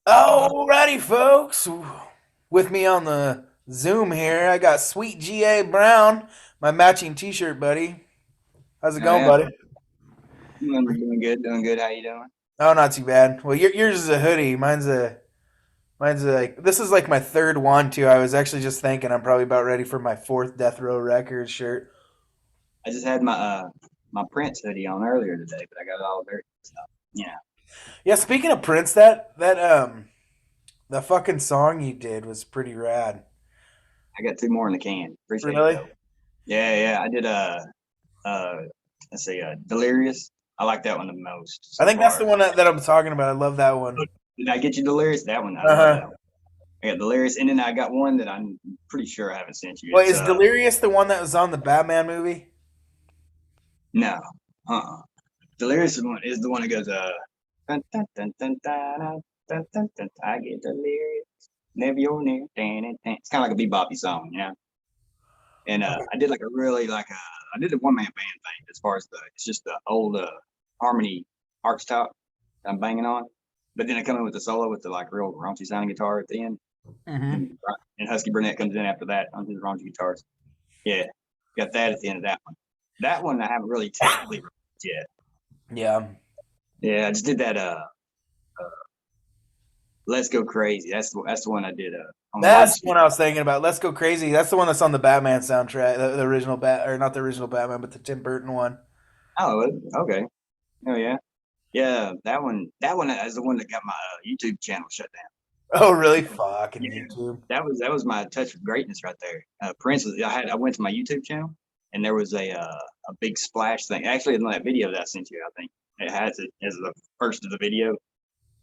Alrighty, folks. With me on the Zoom here, I got Sweet G.A. Brown, my matching T-shirt buddy. How's it Oh going, yeah, buddy? doing good, doing good. How you doing? Oh, not too bad. Well, yours is a hoodie. Mine's like this is like my third one too. I was actually just thinking I'm probably about ready for my fourth Death Row Records shirt. I just had my Prince hoodie on earlier today, but I got it all dirty stuff. Yeah, Yeah, speaking of Prince, that the fucking song you did was pretty rad. I got two more in the can. Appreciate it Really? though. Yeah. I did uh let's see, Delirious. I like that one the most I so think that's the far. one that I'm talking about. I love that one. Did I get you Delirious? That one, I Uh love that huh. one. I got Delirious, and then I got one that I'm pretty sure I haven't sent you. Wait, It's is Delirious the one that was on the Batman movie? no, Delirious is the one that goes dun, dun, dun, dun, dun, dun, dun, dun, I get delirious. Never you're near. It's kind of like a beboppy song, you know. And I did like a really like I did a one man band thing as far as it's just the old harmony arch top that I'm banging on, but then I come in with the solo with the like real raunchy sounding guitar at the end, Mm-hmm. and, and Husky Burnett comes in after that on his raunchy guitars. Yeah, got that at the end of that one. That one I haven't really technically released yet. Yeah. Yeah, I just did that. Let's Go Crazy. That's the one I did on the That's largest the one I was thinking about. Let's Go Crazy. That's the one that's on the Batman soundtrack, the original or not the original Batman, but the Tim Burton one. Oh, okay. Oh yeah. Yeah, that one is the one that got my YouTube channel shut Oh, really? down. Fucking Yeah, YouTube. that was my touch of greatness right there. Prince was I went to my YouTube channel and there was a big splash thing. Actually, in that video that I sent you, I think it has it as the first of the video,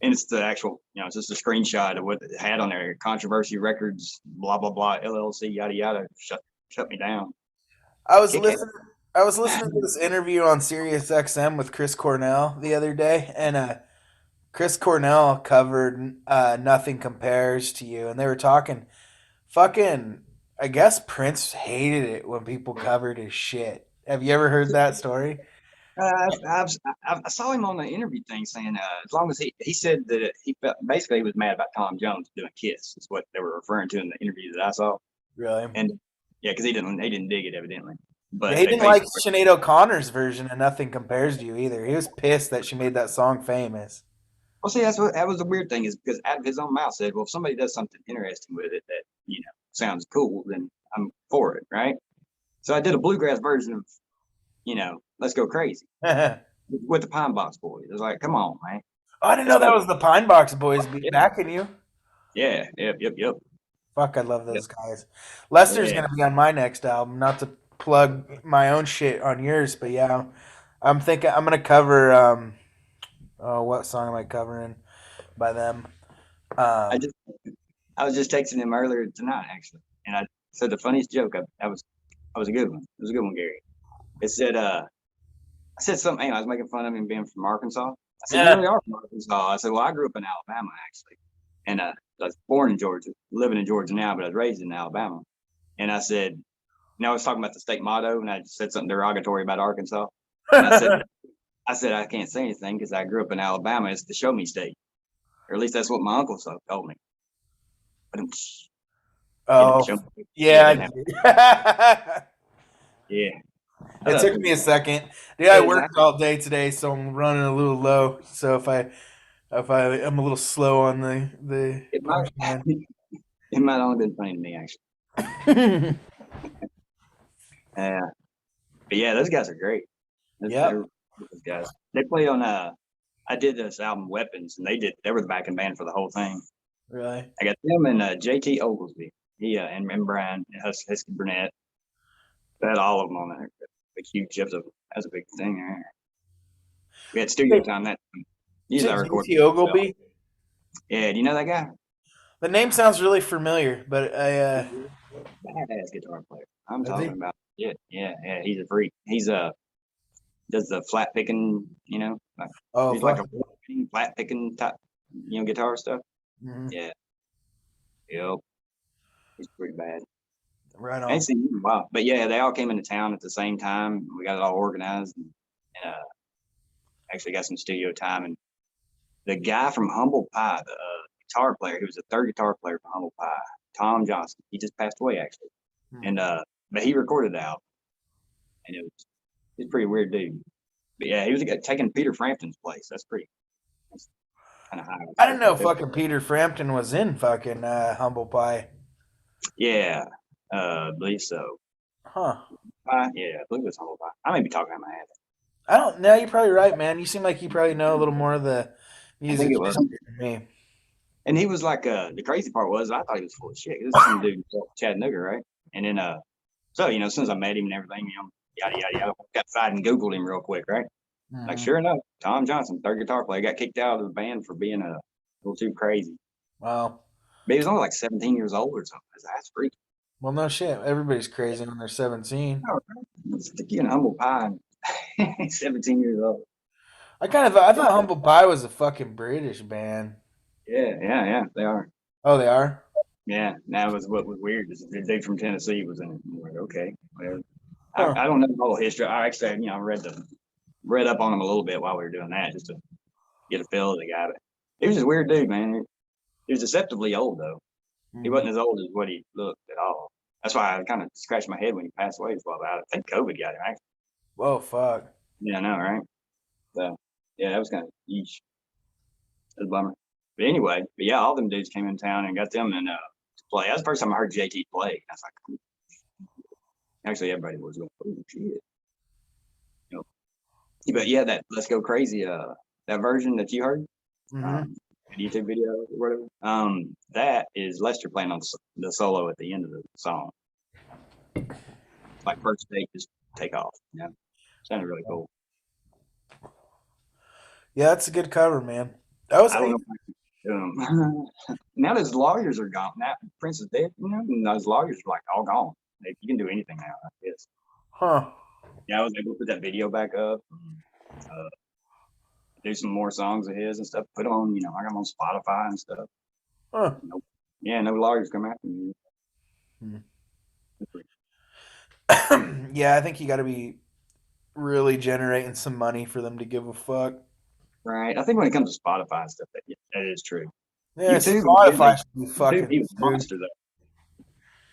and it's the actual it's just a screenshot of what it had on there. Controversy Records, blah blah blah, LLC, yada yada. Shut me down. I was Kick listening. I was listening to this interview on Sirius XM with Chris Cornell the other day, and Chris Cornell covered "Nothing Compares to You," and they were talking fucking. I guess Prince hated it when people covered his shit. Have you ever heard that story? I saw him on the interview thing saying as long as he said that he felt basically he was mad about Tom Jones doing Kiss is what they were referring to in the interview that I saw, Really? and yeah, because he didn't dig it evidently, Yeah, but he they didn't paid like for it. Sinead O'Connor's version of "Nothing Compares to You" either. He was pissed that she made that song famous. Well, see, that was the weird thing is because out of his own mouth said, well, if somebody does something interesting with it that sounds cool, then I'm for it, right? So I did a bluegrass version of Let's Go Crazy Oh, with the Pine Box Boys. It was like, come on, man, I didn't let's know that go. was the Pine Box Boys Yeah, backing you. yeah, yep. Fuck, I love Yep. those guys. Lester's Yeah, gonna be on my next album. Not to plug my own shit on yours, but yeah, I'm thinking I'm gonna cover. Oh, what song am I covering by them? I Um, just I was just texting him earlier tonight, actually, and I said the funniest joke. I was a good one. It was a good one, Gary. It said, I said something. I was making fun of him being from Arkansas. I said, "You yeah. really are from Arkansas." I said, "Well, I grew up in Alabama, actually, and I was born in Georgia, living in Georgia now, but I was raised in Alabama." And I said, I was talking about the state motto, and I just said something derogatory about Arkansas, and I said I can't say anything because I grew up in Alabama. It's the show me state, or at least that's what my uncle told me. But yeah, the Oh, show. Yeah, it yeah. doesn't have. I Yeah, I It thought it was took pretty me a cool. second. Dude, I Yeah, worked exactly. all day today, so I'm running a little low. So if I am a little slow on the It might punchline. it might only been funny to me actually. Yeah, but yeah, those guys are great. Yep. Those guys. They played on I did this album Weapons, and they were the backing band for the whole thing. Really. I got them and JT Oglesby. He and Brian Husky Burnett. They had all of them on there. Big huge. That was a big thing there. We had studio time that time. Usually I record JT myself. Ogilvy. Yeah, do you know that guy? The name sounds really familiar, but Badass guitar player. I'm is he? talking about. Yeah. He's a freak. He's does the flat picking, like Oh he's like fuck. a flat picking type, guitar stuff. Mhm. Yeah, yep, he's pretty bad. Right I ain't on. seen him in a while, but yeah, they all came into town at the same time. We got it all organized, and actually got some studio time. And the guy from Humble Pie, the guitar player. He was a third guitar player for Humble Pie. Tom Johnson. He just passed away actually, Hmm. and but he recorded the album, and it's pretty weird dude. But yeah, he was taking Peter Frampton's place. That's kind of high I didn't know respect. fucking Peter Frampton was in fucking Humble Pie. Yeah, I believe so. Huh. Yeah, I believe it's Humble Pie. I may be talking out my head. I don't know. You're probably right, man. You seem like you probably know a little more of the I think music it was. history than me. And he was like, the crazy part was I thought he was full of shit. This is some dude, Chattanooga, right? And then, so, as soon as I met him and everything, yada, yada, yada, got inside and Googled him real quick, right? Like, Hmm. sure enough, Tom Johnson, third guitar player, got kicked out of the band for being a little too crazy. Wow. But he was only like 17 years old or something. That's freaky. Well, no shit. Everybody's crazy when they're 17. Stick you in humble pie and 17 years old. I thought Humble Pie was a fucking British band. Yeah, yeah, yeah, they are. Oh, they are? Yeah, that was what was weird. Is the dude from Tennessee was in it. I'm like, okay, whatever. Huh. I don't know the whole history. I actually, read up on him a little bit while we were doing that, just to get a feel of the guy. But he was just a weird dude, man. He was deceptively old though. He Hmm. wasn't as old as what he looked at all. That's why I kind of scratched my head when he passed away as well. About it. I think COVID got him. Actually. Whoa, fuck. Yeah, I know, right? So yeah, that was kind of each. That's a bummer. But anyway, yeah, all them dudes came in town and got them and to play. That's the first time I heard JT play. I was like, cool. Actually, everybody was going, oh shit. But yeah, that Let's Go Crazy, that version that you heard, Hmm. um, YouTube video or whatever, that is Lester playing on the solo at the end of the song. Like first take, just take off. Yeah, sounded really cool. Yeah, that's a good cover, man. That was I don't like, know. Now those lawyers are gone. Now Prince is dead, and those lawyers are like all gone. You can do anything now, I guess. huh. Yeah, I was able to put that video back up, uh, do some more songs of his and stuff. Put on, I got them on Spotify and stuff. Huh. Nope. Yeah, no lawyers come after me. Hmm. Yeah, I think you got to be really generating some money for them to give a fuck. Right. I think when it comes to Spotify and stuff, that is true. Yeah, YouTube, Spotify should be YouTube, fucking he was a sued. monster though.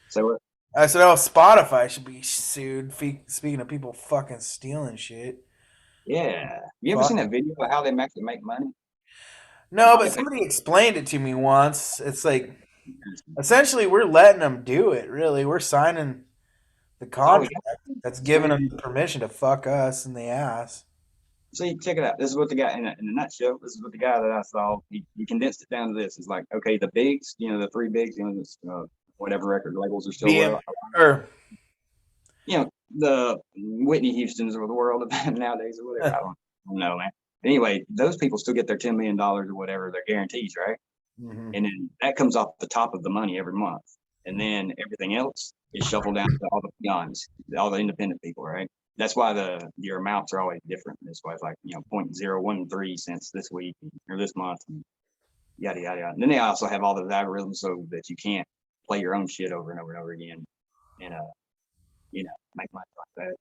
So what? I said, oh, Spotify should be sued. Speaking of people fucking stealing shit. Yeah. You ever seen Fuck. that video of how they actually make money? No, How but they pay? somebody explained it to me once. It's like, essentially, we're letting them do it, really. We're signing the That's all we contract got. that's That's giving weird. them the permission to fuck us in the ass. See, check it out. This is what the guy in a nutshell. This is what the guy that I saw. He condensed it down to this. It's like, okay, the bigs, the three bigs, this, whatever record labels are still BM well, or the Whitney Houston's of the world nowadays or whatever. I don't know, man. Anyway, those people still get their $10 million or whatever their guarantees, right? Mhm. And then that comes off the top of the money every month, and then everything else is shuffled down to all the peons, all the independent people, right? That's why your amounts are always different. That's why it's like 0.013 cents this week or this month, and yada yada yada. And then they also have all those algorithms so that you can't play your own shit over and over and over again, and make money like that.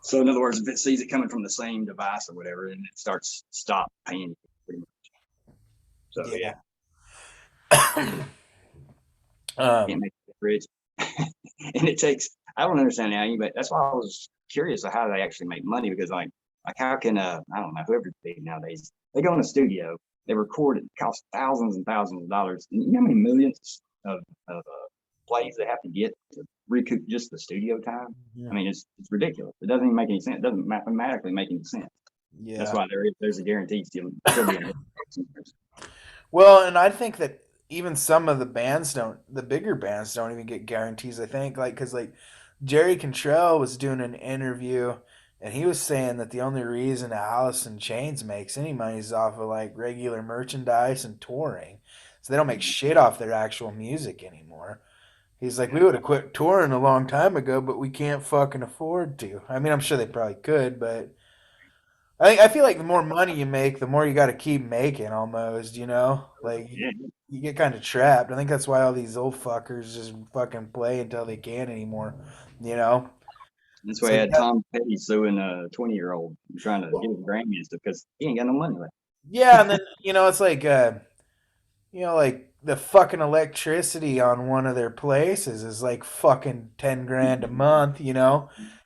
So in other words, if it sees it coming from the same device or whatever, and it starts stop paying you pretty much. So yeah, Yeah. can't um, make it rich. And it takes I don't understand how but that's why I was curious of how they actually make money because like how can I don't know whoever's big nowadays they go in a studio they record it costs thousands and thousands of dollars and you know how many millions of plays they have to get to recoup just the studio time. I yeah. mean it's ridiculous. It doesn't even make any sense. It doesn't mathematically make any sense. That's Yeah. why there's a guarantee still being Well, and I think that even some of the bands don't, the bigger bands don't even get guarantees. I think, like, because like Jerry Cantrell was doing an interview, and he was saying that the only reason Alice in Chains makes any money is off of like regular merchandise and touring. So they don't make shit off their actual music anymore. He's like, we would have quit touring a long time ago, but we can't fucking afford to. I mean, I'm sure they probably could, but I feel like the more money you make, the more you got to keep making. Almost, like yeah. you get kind of trapped. I think that's why all these old fuckers just fucking play until they can't anymore. You know, That's it's why I like had Tom Petty suing a 20-year-old trying to get his Grammy and stuff because he ain't got no money left. yeah, and then it's like like the fucking electricity on one of their places is like fucking 10 grand a month,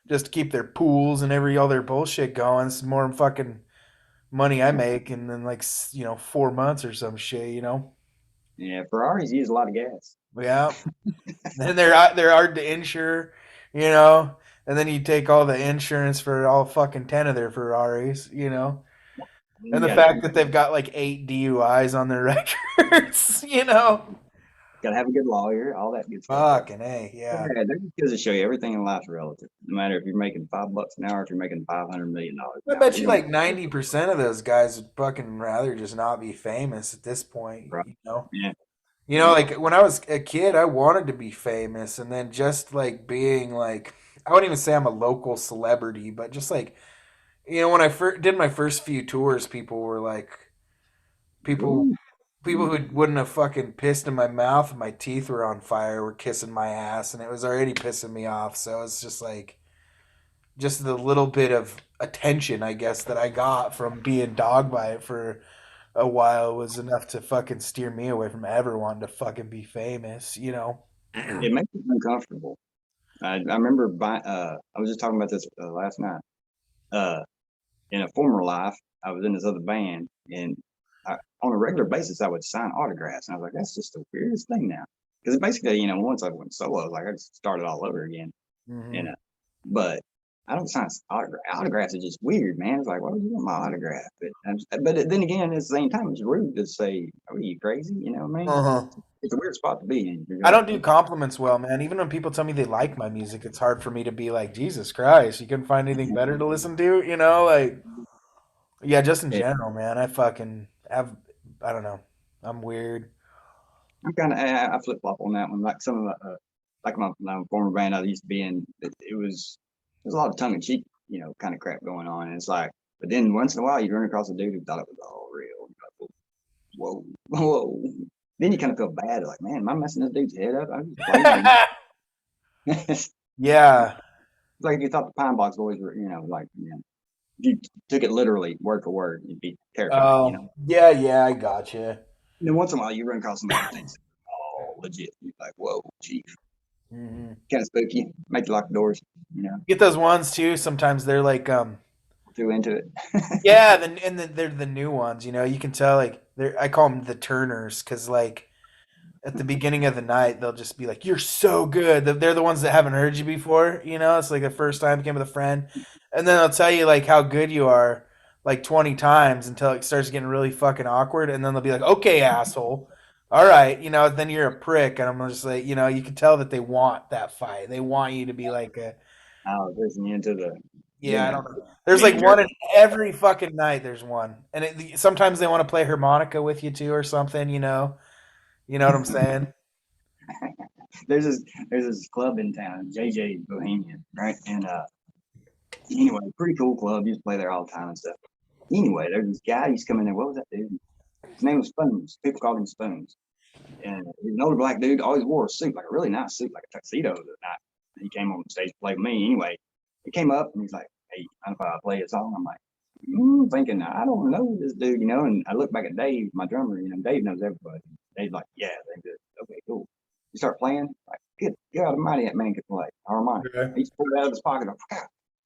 just to keep their pools and all their bullshit going. It's more fucking money I make in then like 4 months or some shit. Yeah, Ferraris use a lot of gas. Yeah, and they're hard to insure, you know. And then you take all the insurance for all fucking 10 of their Ferraris. And You the gotta fact that they've got like 8 DUIs on their records. gotta have a good lawyer, all that good stuff. Fucking A, yeah. Yeah, that just goes to show you everything in life's relative. No matter if you're making $5 an hour, if you're making $500 million I an hour, bet you're you gonna like 90% of those guys would fucking rather just not be famous at this point, right. you know? Yeah, Like when I was a kid, I wanted to be famous, and then just like being like, I wouldn't even say I'm a local celebrity, but just like, when I did my first few tours, people were like, people ooh, people who wouldn't have fucking pissed in my mouth and my teeth were on fire were kissing my ass, and it was already pissing me off. So it's just like, just the little bit of attention, I guess, that I got from being dogged by it for a while was enough to fucking steer me away from ever wanting to fucking be famous. it makes you uncomfortable. I remember I was just talking about this last night. Uh, in a former life, I was in this other band, and on a regular basis, I would sign autographs, and I was like, "That's just the weirdest thing now." Because basically, once I went solo, like I just started all over again. Hmm. And but I don't sign autographs are just weird, man. It's like, why would you want my autograph? But then again, at the same time, it's rude to say, "Are you crazy?" You know what I mean? Uh-huh. It's a weird spot to be in. You're I like, don't do compliments well, man. Even when people tell me they like my music, it's hard for me to be like, Jesus Christ, you couldn't find anything better to listen to? Like, yeah, just in yeah, general, man. I fucking have, I don't know. I'm weird. I'm kind of I flip flop on that one. Like some of the like my former band I used to be in, it was there's a lot of tongue in cheek, kind of crap going on. And it's like, but then once in a while you run across a dude who thought it was all real. You're like, whoa, whoa. Then you kind of feel bad, like, man, am I messing this dude's head up? I'm just playing. It's Yeah. like if you thought the Pine Box Boys were, if you took it literally, word for word, you'd be terrified. Oh, yeah, yeah, I gotcha. And then once in a while you run across somebody who thinks, oh, legit. You're like, whoa, chief. Hmm. Kind of spooky. Make you lock the doors, you know, Get those ones too. Sometimes they're like, too into it. yeah, they're the new ones. You can tell like I call them the turners because like at the beginning of the night they'll just be like, "You're so good." They're the ones that haven't heard you before. It's like the first time you came with a friend, and then they'll tell you like how good you are like 20 times until it starts getting really fucking awkward, and then they'll be like, "Okay, asshole." All right, then you're a prick, and I'm just like, you can tell that they want that fight. They want you to be like a, I was listening into the, yeah, I know, don't know. There's being like a jerk. one in every fucking night. There's one, and sometimes they want to play harmonica with you too or something. You know what I'm saying? There's this there's this club in town, JJ Bohemian, right? And anyway, pretty cool club. Used to play there all the time and stuff. Anyway, there's this guy used to come in there. What was that dude? His name was Spoons. People called him Spoons. And he was an older black dude, always wore a suit, like a really nice suit, like a tuxedo the night. He came on stage to play with me. Anyway, he came up and he's like, "Hey, I don't know if I play a song." I'm like, thinking, I don't know this dude, And I look back at Dave, my drummer. Dave knows everybody. Dave's like, "Yeah, they're good. Okay, cool." You start playing, like, good God Almighty, that man could play harmonica. Okay. He just pulled it out of his pocket. Like,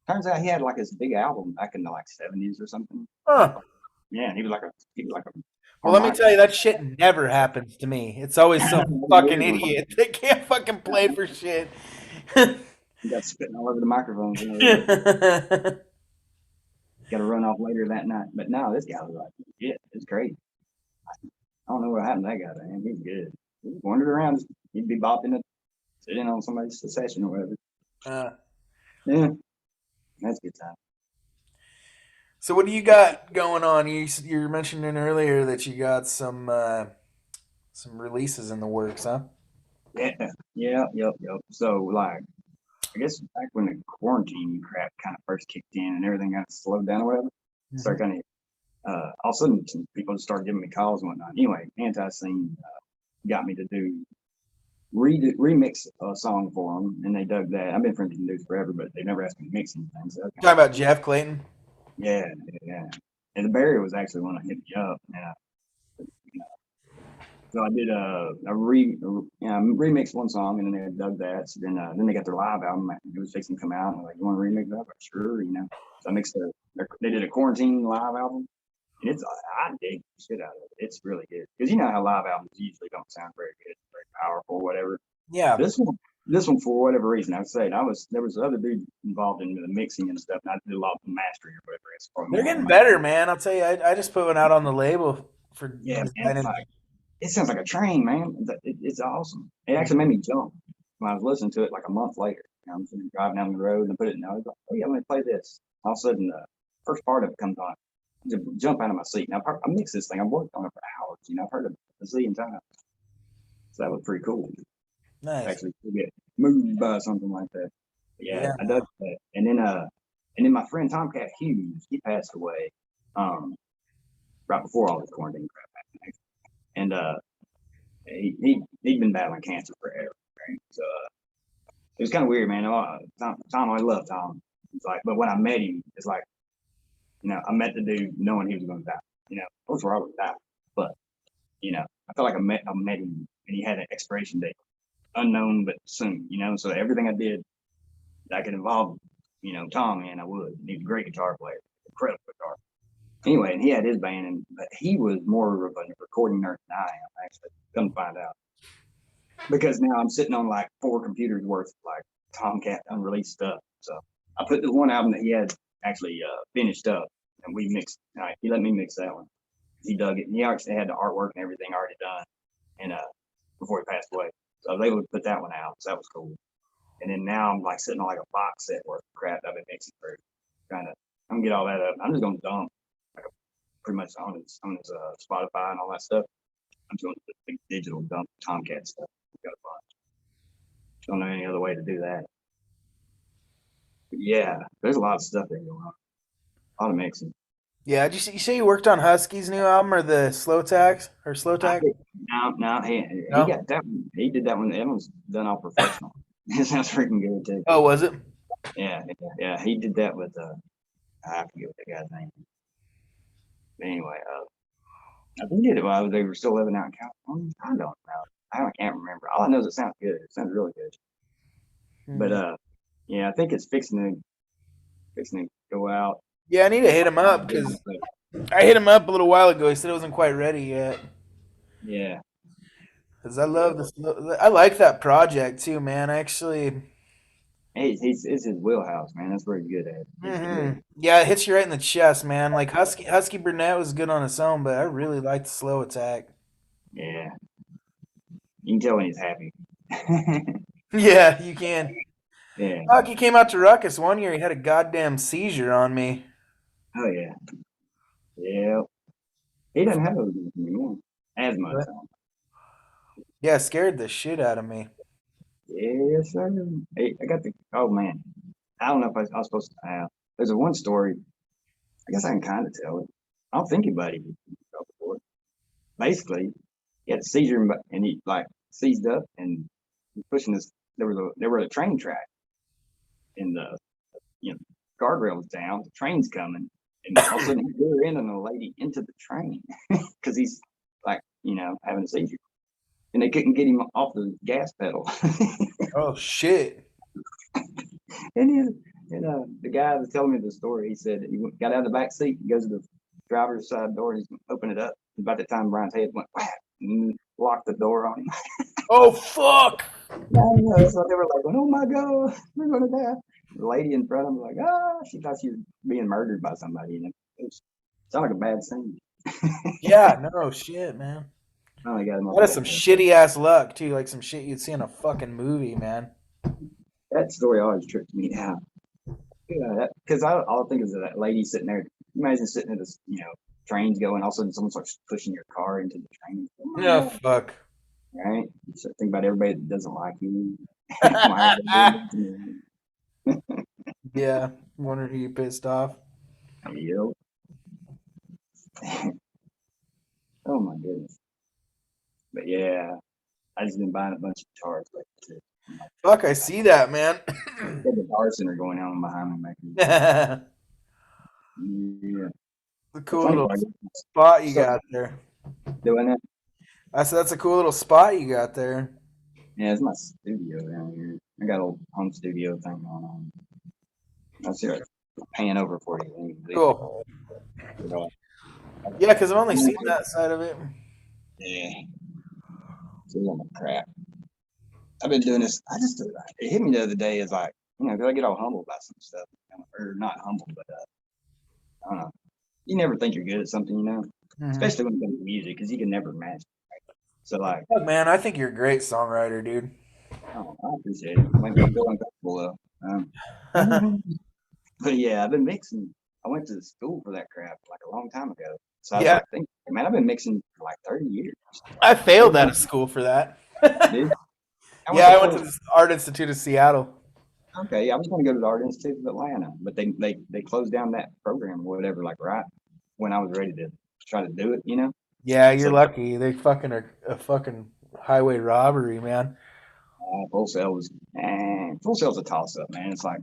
turns out he had like his big album back in the like '70s or something. Huh. Yeah, and he was like a Well, let me harmonica. tell you, that shit never happens to me. It's always some fucking Weird one. idiot that can't fucking play for shit. He got spitting all over the microphones and everything. Got to run off later that night. But no, this guy was like, yeah, it's crazy. I don't know what happened to that guy, man. He's good. He wandered around. He'd be bopping it, sitting on somebody's session or whatever. uh, Yeah, that's a good time. so what do you got going on? You were mentioning earlier that you got some releases in the works, huh? Yeah, yeah, yep. So, like, I guess back when the quarantine crap kind of first kicked in and everything got slowed down or whatever, Hmm. started kind of, all of a sudden, some people just started giving me calls and whatnot. Anyway, Anti-Scene got me to do remix a song for them, and they dug that. I've been friends with them dudes forever, but they never asked me to mix anything. So that's kind Talking of about cool. Jeff Clayton. Yeah, yeah. And the Barry was actually one that hit me up, and So I did remixed one song, and then they dug that. So then they got their live album. It was fixing to come out, and they're like, "You want to remix that?" I'm like, sure, you know. So I mixed they did a quarantine live album, and I dig the shit out of it. It's really good because you know how live albums usually don't sound very good, very powerful, whatever. Yeah, This one for whatever reason, I said there was other dude involved in the mixing and stuff, and I did a lot of the mastering or whatever. It's probably they're more on the getting master. better, man. I'll tell you, I just put one out on the label for Yeah, man, it's designing. like it sounds like a train, man. It's awesome. It actually made me jump when I was listening to it like a month later. You know, I'm sitting driving down the road and I put it in. I was like, oh yeah, let me play this. All of a sudden, the first part of it comes on. I just jump out of my seat. Now I mixed this thing. I worked on it for hours. You know, I've heard it a zillion times. So that was pretty cool. Nice. Actually, to get moved by something like that. But yeah, Yeah. I dug that. And then my friend Tomcat Hughes, he passed away, right before all this quarantine crap happened. And he'd been battling cancer forever. Right? So it was kind of weird, man. Tom, I love Tom. It's like, but when I met him, it's like, I met the dude knowing he was going to die. I was wrong with that, but I felt like I met him, and he had an expiration date, unknown but soon. So everything I did that could involve, Tom, and I would. He's a great guitar player, incredible guitar. Anyway, and he had his band, but he was more of a recording nerd than I am. Actually, come to find out, because now I'm sitting on like 4 computers worth of like Tomcat unreleased stuff. So I put the one album that he had actually finished up, and we mixed. He let me mix that one. He dug it, and he actually had the artwork and everything already done, and before he passed away, so I was able to put that one out. So that was cool. And then now I'm like sitting on like a box set worth of crap I've been mixing through, trying to I'm gonna get all that up. I'm just gonna dump like pretty much on his Spotify and all that stuff. I'm doing the big digital dump Tomcat stuff. Got a bunch. Don't know any other way to do that. But yeah, there's a lot of stuff there going on. A lot of mixing. Yeah, you say you worked on Husky's new album or the Slow Tags or Slow I Tag? think now he No. got that one. He did that one. That one's done all professional. It sounds freaking good too. Oh, was it? Yeah. He did that with I forget what the guy's name is. But anyway, I think he did it while they were still living out in California. I don't know. I can't remember. All I know is it sounds good. It sounds really good. But Hmm. yeah, I think it's fixing to go out. Yeah, I need to hit him up because I hit him up a little while ago. He said it wasn't quite ready yet. Yeah, Because I yeah. love this. I like that project too, man. Actually, It's his wheelhouse, man. That's where he's good at. He's good. yeah, it hits you right in the chest, man. Like Husky Burnett was good on its own, but I really like the Slow Attack. Yeah, you can tell when he's happy. Yeah, you can. Yeah. Fuck, he came out to Ruckus one year. He had a goddamn seizure on me. Oh yeah. Yeah. He doesn't have those anymore as much. What? Yeah, scared the shit out of me. Yes, sir. Hey, I got the. Oh man, I don't know if I was supposed to have. There's a one story. I guess I can kind of tell it. I don't think anybody would tell before. Basically, he had a seizure and he like seized up and pushing this. There was a train track and the you know guardrail was down. The train's coming, and all of a sudden he rear ended a lady into the train because he's like having a seizure, and they couldn't get him off the gas pedal. Oh shit. And the guy was telling me the story. He said he got out of the back seat, he goes to the driver's side door, and he's open it up. About the time Brian's head went whack and locked the door on him. Oh fuck. So they were like, "Oh my god, we're gonna die." The lady in front of him was like, she thought she was being murdered by somebody. It sounded like a bad scene. Yeah, no shit, man. Finally got him off That is that some thing. shitty ass luck too, like some shit you'd see in a fucking movie, man. That story always tripped me out. Yeah, because all I think is that lady sitting there. Imagine sitting at this, train's going, all of a sudden someone starts pushing your car into the train. Oh my Oh god! fuck. Right? So think about everybody that doesn't like you. Why are they doing this to Yeah, wonder who you pissed off. me? Yep. Oh my goodness. But yeah, I just been buying a bunch of guitars like this. Fuck, I see that, man. The guitar center going on behind me making. The Yeah. The cool funny little part is spot you stuff got there. doing that. I said that's a cool little spot you got there. Yeah, it's my studio down here. I got a little home studio thing going on. I see it paying over for you. When you leave it. Cool. You know, Yeah, because I've only seen that side of it. yeah, it's a little crap. I've been doing this. It hit me the other day. Is like, 'cause I get all humble about some stuff, or not humble, but I don't know. You never think you're good at something, Hmm. especially when it comes to music, because you can never match it. So like, Look, man, I think you're a great songwriter, dude. oh, I appreciate it. Might be a bit uncomfortable though. But yeah, I've been mixing. I went to school for that crap like a long time ago. So I was Yeah, like, thinking, man, I've been mixing for like 30 years. I What failed do out you of school for that. do? I went Yeah, to I went to Florida. the Art Institute of Seattle. Okay, I was going to go to the Art Institute of Atlanta, but they closed down that program or whatever, like right when I was ready to try to do it. Yeah, you're So lucky. They fucking are a fucking highway robbery, man. Full Sail's a toss up, man. It's like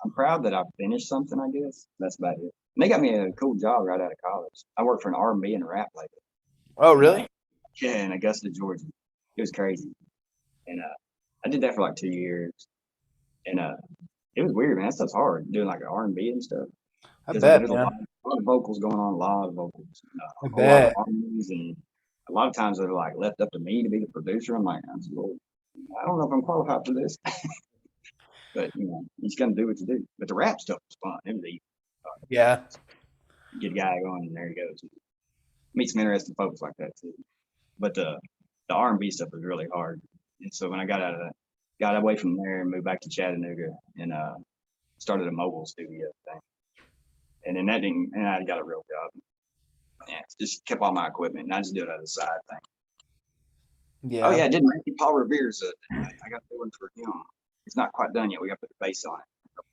I'm proud that I finished something. I guess that's about it. And they got me a cool job right out of college. I worked for an R&B and a rap label, Oh, and really? yeah, in Augusta, Georgia. It was crazy, and I did that for like 2 years, and it was weird, man. That stuff's hard doing like R&B and stuff I because like bet, there's man. a lot of vocals going on, a lot of vocals, I a whole lot of bet. harmonies, and a lot of times they're like left up to me to be the producer. I'm like, well, I don't know if I'm qualified for this, but you just gotta do what you do. But the rap stuff was fun. It was easy. Yeah. Get a guy going, and there he goes. Meet some interesting folks like that too. But the R&B stuff was really hard. And so when I got away from there and moved back to Chattanooga and started a mobile studio thing. And then that didn't, and I got a real job. Yeah, just kept all my equipment, and I just do it as a side thing. Oh Yeah. yeah, I did Matthew Paul Revere's. I got the one for him. It's not quite done yet. We got to put the bass on it,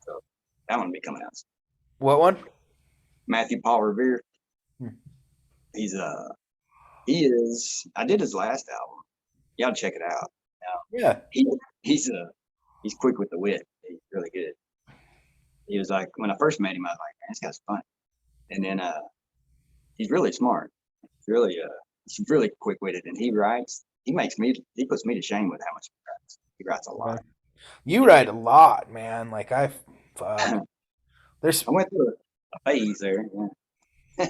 so that one will be coming out soon. What one? Matthew Paul Revere. Hmm. He's he is. I did his last album. You gotta check it out. Now Yeah. he he's he's quick with the wit. He's really good. He was like when I first met him, I was like, man, this guy's funny. And then he's really smart. He's really quick witted, and he writes. He puts me to shame with how much he writes. He writes a Yeah. lot. You write a lot, man. Like fuck. I There's, went through a phase there. Yeah.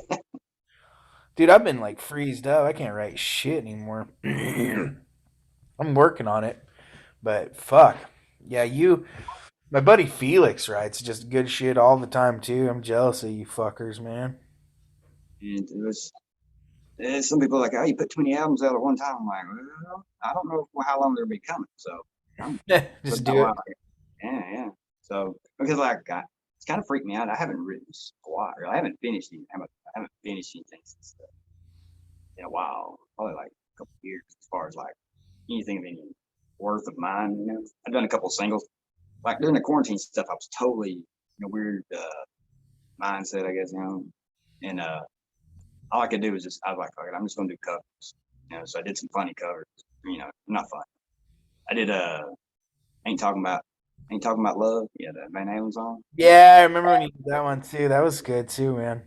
dude, I've been like freezed up. I can't write shit anymore. I'm working on it, but fuck. Yeah, my buddy Felix writes just good shit all the time too. I'm jealous of you fuckers, man. And some people are like, oh, you put 20 albums out at one time. I'm like, well, I don't know how long they'll be coming. So I'm Just putting out do a it. while. Yeah, yeah. So because like it's kind of freaked me out. I haven't written a while. I haven't finished anything. I haven't finished anything since in a while. Probably like a couple of years as far as like anything of any worth of mine. I've done a couple of singles. Like during the quarantine stuff, I was totally in a weird mindset, I guess. And all I could do was I was like, fuck it, I'm just gonna do covers. So I did some funny covers. Not fun. I did ain't talking about ain't talking about love. Yeah, the Van Halen song. Yeah, I remember when you did that one too. That was good too, man.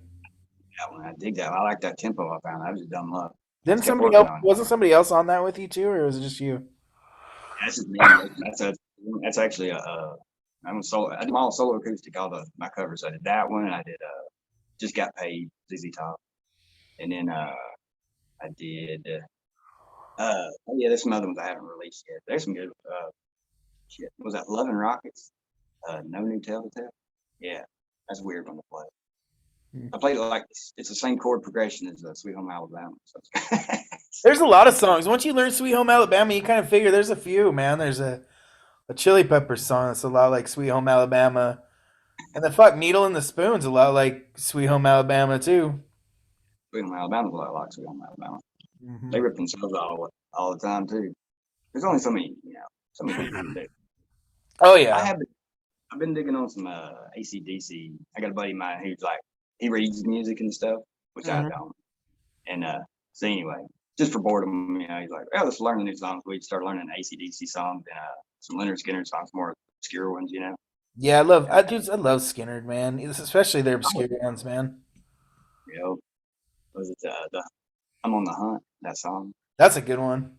That one, I dig that. I like that tempo I found. I was just dumb luck. Didn't Just kept somebody working else? on it. Wasn't somebody else on that with you too, or was it just you? That's just me. That's actually I'm a solo. I did my all solo acoustic, all my covers. I did that one. I did just got paid ZZ Top, and then I did oh yeah, there's some other ones I haven't released yet. There's some good shit. Was that Love and Rockets? No New Tell to Tell. Yeah, that's a weird one to play. I played it like it's the same chord progression as Sweet Home Alabama. So There's a lot of songs. Once you learn Sweet Home Alabama, you kind of figure there's a few, man. There's a Chili Peppers song that's a lot like Sweet Home Alabama. And then fuck Needle and the Spoon's a lot like Sweet Home Alabama too. Sweet Home Alabama's a lot like Sweet Home Alabama. Hmm. They rip themselves all the time too. There's only so many people can do. Oh I yeah. have I've been digging on some AC/DC. I got a buddy of mine who's like he reads music and stuff, which I Hmm. don't. And so anyway, just for boredom, he's like, "Oh, let's learn the new songs." We start learning AC/DC songs and some Leonard Skinner songs, more obscure ones. Yeah, And, I love Skinner, man. Especially their obscure ones, man. you know, was it the I'm on the hunt. That song. That's a good one.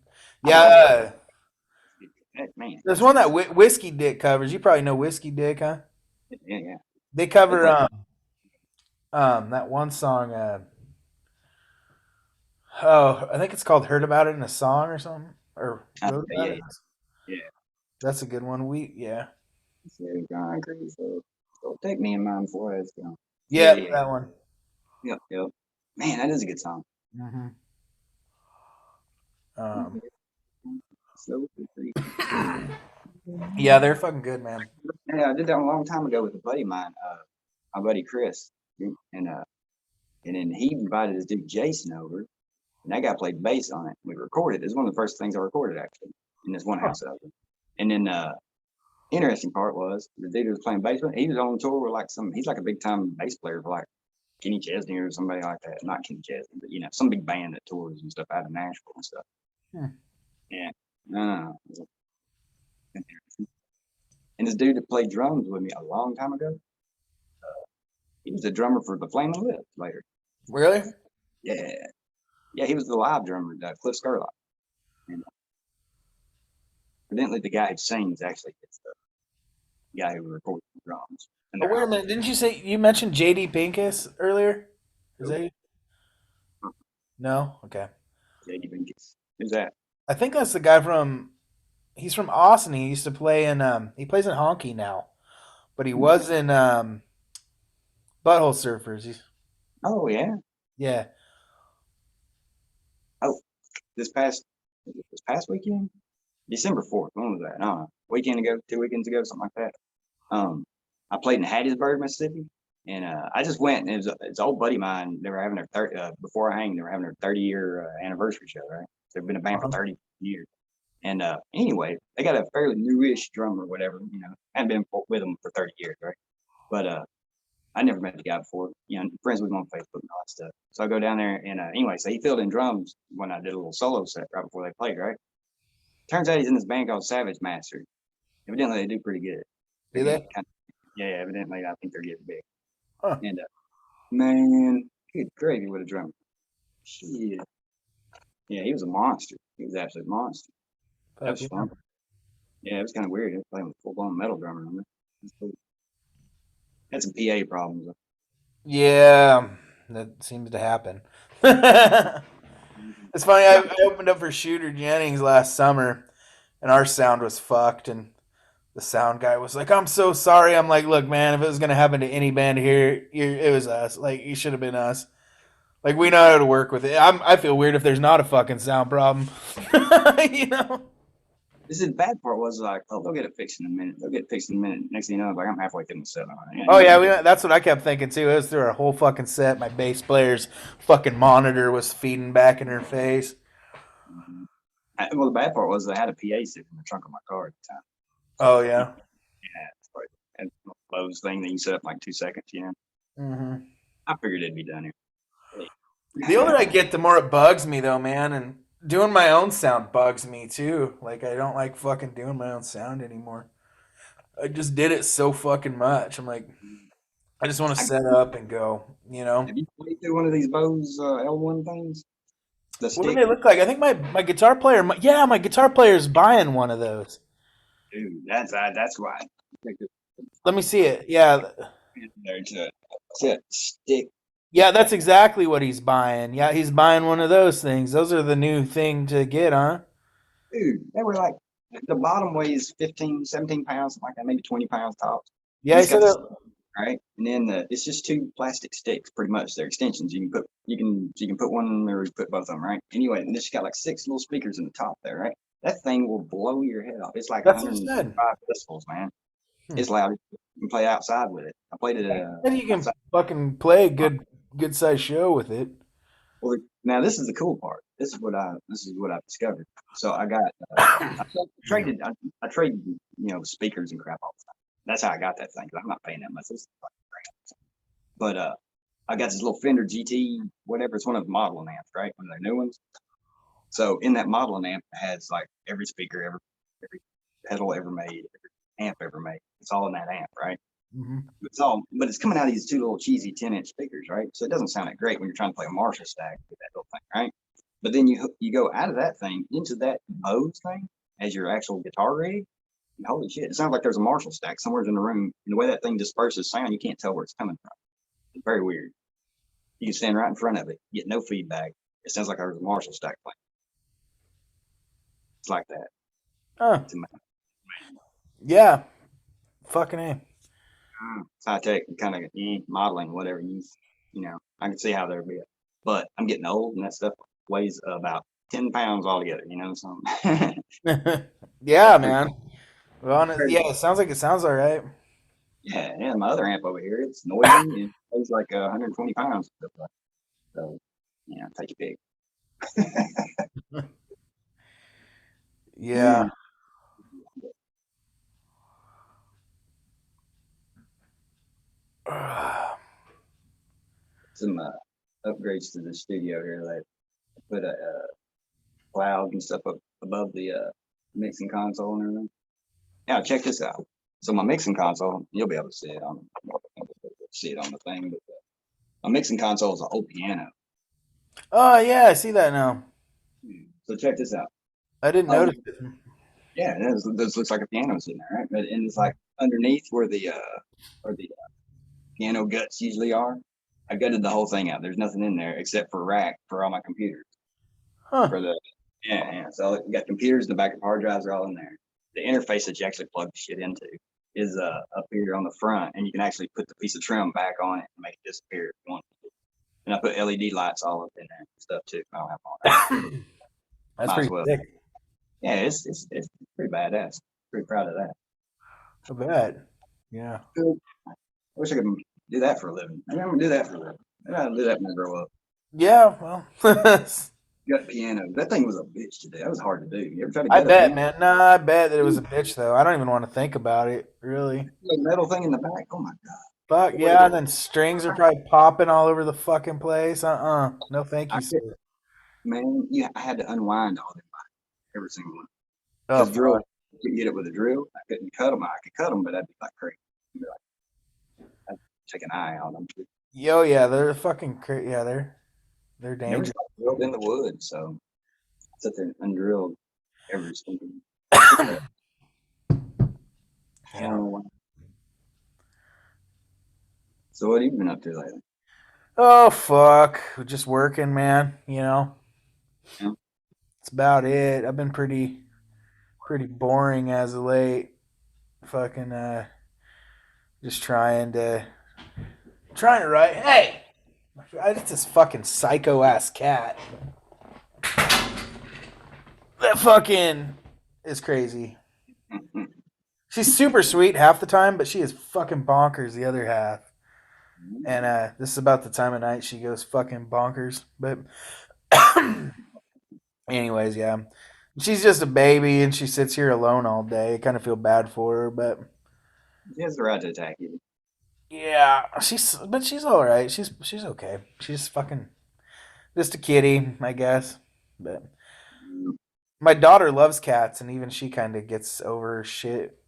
I love that. Yeah, Man, there's one that Whiskey Dick covers. You probably know Whiskey Dick, huh? yeah, yeah. They They cover play. that one song. Oh, I think it's called "Heard About It in a Song" or something, or wrote Yeah, about it. yeah, yeah. That's a good one. Yeah, So, concrete. So take me in mind before it's gone. Yeah, yeah, yeah, that one. yep, yep. Man, that is a good song. Hmm. Um, So free. yeah, they're fucking good, man. Yeah, I did that a long time ago with a buddy of mine, my buddy Chris, and then he invited his dude Jason over, and that guy played bass on it. We recorded. It was one of the first things I recorded actually in this one Huh. house out there. And then interesting part was the dude who was playing bass with, he was on tour with like he's like a big time bass player for like Kenny Chesney or somebody like that. Not Kenny Chesney, but some big band that tours and stuff out of Nashville and stuff. Hmm. Yeah. No. And this dude that played drums with me a long time ago, he was the drummer for the Flaming Lips later. Really? Yeah. Yeah, he was the live drummer, Cliff Skurlock. And evidently the guy who sings actually is the guy who records the drums in Oh, their wait a album. minute. Didn't you say you mentioned JD Pinkus earlier? Is Nope. that you? No? Okay. JD Pinkus. Who's that? I think that's the guy from. He's from Austin. He used to play in. He plays in Honky now, but he Hmm. was in Butthole Surfers. Oh, yeah. Yeah. Oh, this past this past weekend? December 4th. When was that? Weekend ago, 2 weekends ago, something like that. I played in Hattiesburg, Mississippi, and I just went. And it's an old buddy of mine. They were having their before I hang. They were having their 30-year anniversary show. Right, they've been a band for Uh-huh. 30 years. And anyway, they got a fairly newish drummer, or whatever. Hadn't been with them for 30 years, right? But I never met the guy before. Friends with him on Facebook and all that stuff. So I go down there, and anyway, so he filled in drums when I did a little solo set right before they played, right? Turns out he's in this band called Savage Master. Evidently, they do pretty good. They're Do getting they? kind of, yeah, evidently, I think they're getting big. Huh. And man, good gravy with a drummer. Shit. Yeah, he was a monster. He was an absolute monster. That Fuck was yeah. fun. Yeah, it was kind of weird. He was playing with a full blown metal drummer on it. Cool. Had some PA problems. Yeah, that seems to happen. It's funny. I opened up for Shooter Jennings last summer, and our sound was fucked. And the sound guy was like, "I'm so sorry." I'm like, "Look, man, if it was gonna happen to any band here, it was us. Like, it should have been us. Like, we know how to work with it. I feel weird if there's not a fucking sound problem, you know." This is the bad part was like, oh, they'll get it fixed in a minute. They'll get it fixed in a minute. Next thing you know, like I'm halfway through the set. Oh yeah, that's what I kept thinking too. It was through our whole fucking set. My bass player's fucking monitor was feeding back in her face. Well, the bad part was I had a PA sitting in the trunk of my car at the time. Oh So yeah. yeah, it's like and Lowe's thing that you set up in like 2 seconds. Hmm. I figured it'd be done The here. older I get, the more it bugs me though, man. And doing my own sound bugs me too. Like, I don't like fucking doing my own sound anymore. I just did it so fucking much. I'm like, I just want to I, set up and go. You know. have you played through one of these Bose L1 things? The What do stick, they look like? I think my guitar player. Yeah, my guitar player's buying one of those. dude. That's why. Let me see it. Yeah, There's a stick. yeah, that's exactly what he's buying. Yeah, he's buying one of those things. Those are the new thing to get, huh? Dude, they were like the bottom weighs 15, 17 pounds, something like that, maybe 20 pounds tops. Yeah, And he it's got said this it. right, and then it's just two plastic sticks, pretty much. They're extensions. You can put one or you put both of them, right? Anyway, and it's got like six little speakers in the top there, right? That thing will blow your head off. It's like That's what he said. 105 decibels, man. Hmm. It's loud. You can play outside with it. I played it Then you can outside. fucking play a good sized show with it. Well, now this is the cool part. This is what I discovered. So I got I traded speakers and crap all the time. That's how I got that thing. 'Cause I'm not paying that much. This is like grand. But I got this little Fender GT, whatever. It's one of the modeling amps, right? One of their new ones. So in that modeling amp it has like every speaker, every pedal ever made, every amp ever made. It's all in that amp, right? Hmm. But it's coming out of these two little cheesy 10-inch speakers, right? So it doesn't sound that great when you're trying to play a Marshall stack with that little thing, right? But then you go out of that thing into that Bose thing as your actual guitar rig. And holy shit! It sounds like there's a Marshall stack somewhere in the room. And the way that thing disperses sound, you can't tell where it's coming from. It's very weird. You can stand right in front of it, get no feedback. It sounds like there's a Marshall stack playing. It's like that. Huh. It's Yeah. Fucking A. It's high tech, kind of modeling, whatever you know. I can see how there'd be, but I'm getting old, and that stuff weighs about 10 pounds altogether. You know, so Yeah, that's pretty. man. Well, yeah, it sounds like it sounds all right. Yeah. My other amp over here, it's noisy and it weighs like 120 pounds. So, yeah, take your pick. Yeah. Yeah, some upgrades to the studio here. Like put a cloud and stuff up above the mixing console and everything. Now check this out. So my mixing console, you'll be able to see it on the thing, but my mixing console is an old piano. Oh, yeah, I see that now. So check this out. I didn't Um, notice it. yeah, this looks like a piano sitting there, right? But and it's like underneath where the piano guts usually are. I gutted the whole thing out. There's nothing in there except for a rack for all my computers. Huh. For the yeah. So you got computers, the backup hard drives are all in there. The interface that you actually plug the shit into is up here on the front, and you can actually put the piece of trim back on it and make it disappear if you want. And I put LED lights all up in there and stuff too. I don't have all that. That's Might as pretty well. sick. Yeah, it's pretty badass. Pretty proud of that. I bet. Yeah. I wish I could do that for a living. I never do that for a living. Maybe I'll do that when I grow up. Yeah, well, Gut piano. That thing was a bitch today. That was hard to do. You ever try to I gut a bet, piano? man. Nah, I bet that it was a bitch, though. I don't even want to think about it, really. The metal thing in the back. Oh my god. Fuck, Boy, yeah, and then strings are probably popping all over the fucking place. No, thank I you, could, sir. man, yeah, I had to unwind all them every single one. Oh, Because drill, fuck. I couldn't get it with a drill. I couldn't cut them. I could cut them, but that'd be like crazy. I'd be like, I'd take an eye on them. Yo, yeah, they're fucking yeah, they're Never dangerous. drilled in the wood, so I sit there and undrilled every single. I Yeah. don't know why. So what have you been up to lately? Oh, fuck. Just working, man. Yeah. It's about it. I've been pretty boring as of late. Fucking just trying to write. Hey, it's this fucking psycho ass cat. That fucking is crazy. She's super sweet half the time, but she is fucking bonkers the other half. And this is about the time of night she goes fucking bonkers. But anyways, yeah. She's just a baby and she sits here alone all day. I kind of feel bad for her, but She has the right to attack you. yeah, she's all right. She's okay. She's fucking just a kitty, I guess. But my daughter loves cats, and even she kind of gets over her shit.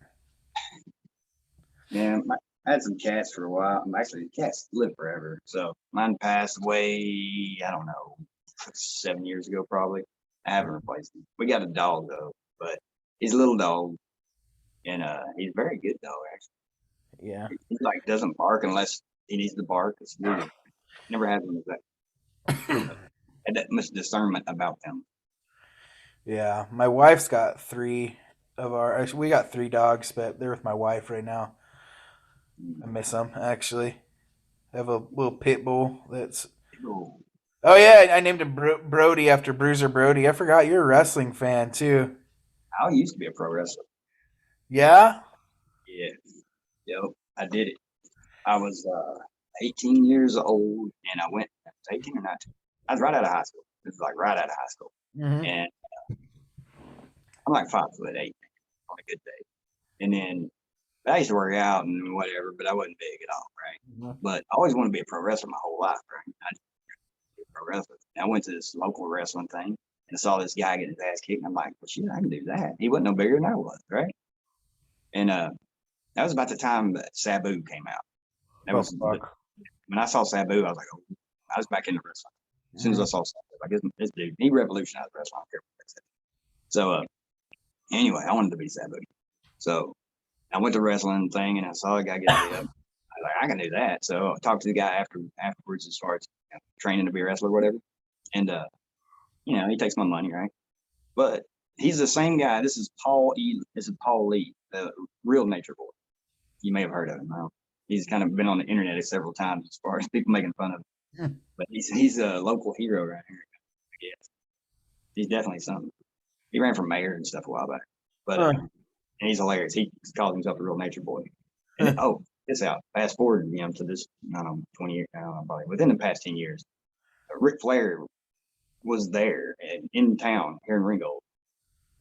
Yeah, I had some cats for a while. Actually, cats live forever. So mine passed away, I don't know, 7 years ago probably. I haven't replaced him. We got a dog though, but he's a little dog, and he's a very good dog Yeah. actually. He like doesn't bark unless he needs to bark. It's weird. Never had one of that. Had that much discernment about them. Yeah, my wife's got three of our. Actually, we got three dogs, but they're with my wife right now. I miss them actually. I have a little pit bull that's. Cool. Oh yeah, I named him Brody after Bruiser Brody. I forgot you're a wrestling fan too. I used to be a pro wrestler. Yeah. Yeah, yep, I did it. I was 18 years old, and I went. I was 18 or 19. I was right out of high school. It was like right out of high school, Hmm. and I'm like 5'8" on a good day. And then I used to work out and whatever, but I wasn't big at all, right? But I always wanted to be a pro wrestler my whole life, right? I just be a pro wrestler. And I went to this local wrestling thing and I saw this guy get his ass kicked. And I'm like, well, shit, I can do that. He wasn't no bigger than I was, right? And that was about the time that Sabu came out. That Oh was fuck. when I saw Sabu, I was like, oh, I was back into wrestling. As soon as I saw something, like this dude, he revolutionized wrestling. I don't care what they said. So anyway, I wanted to be Sabu. So I went to wrestling thing and I saw a guy get beat up. I was like, I can do that. So I talked to the guy afterwards as far as training to be a wrestler or whatever. And he takes my money, right? But he's the same guy. This is Paul E. This is Paul Lee, the real Nature Boy. You may have heard of him. Huh? He's kind of been on the internet several times as far as people making fun of him. But he's a local hero right here, I guess. He's definitely something. He ran for mayor and stuff a while back. But and he's hilarious. He calls himself the real Nature Boy. And this out. Fast forward, to this, I don't know, 20 years, I don't know, probably within the past 10 years. Ric Flair was there in town here in Ringgold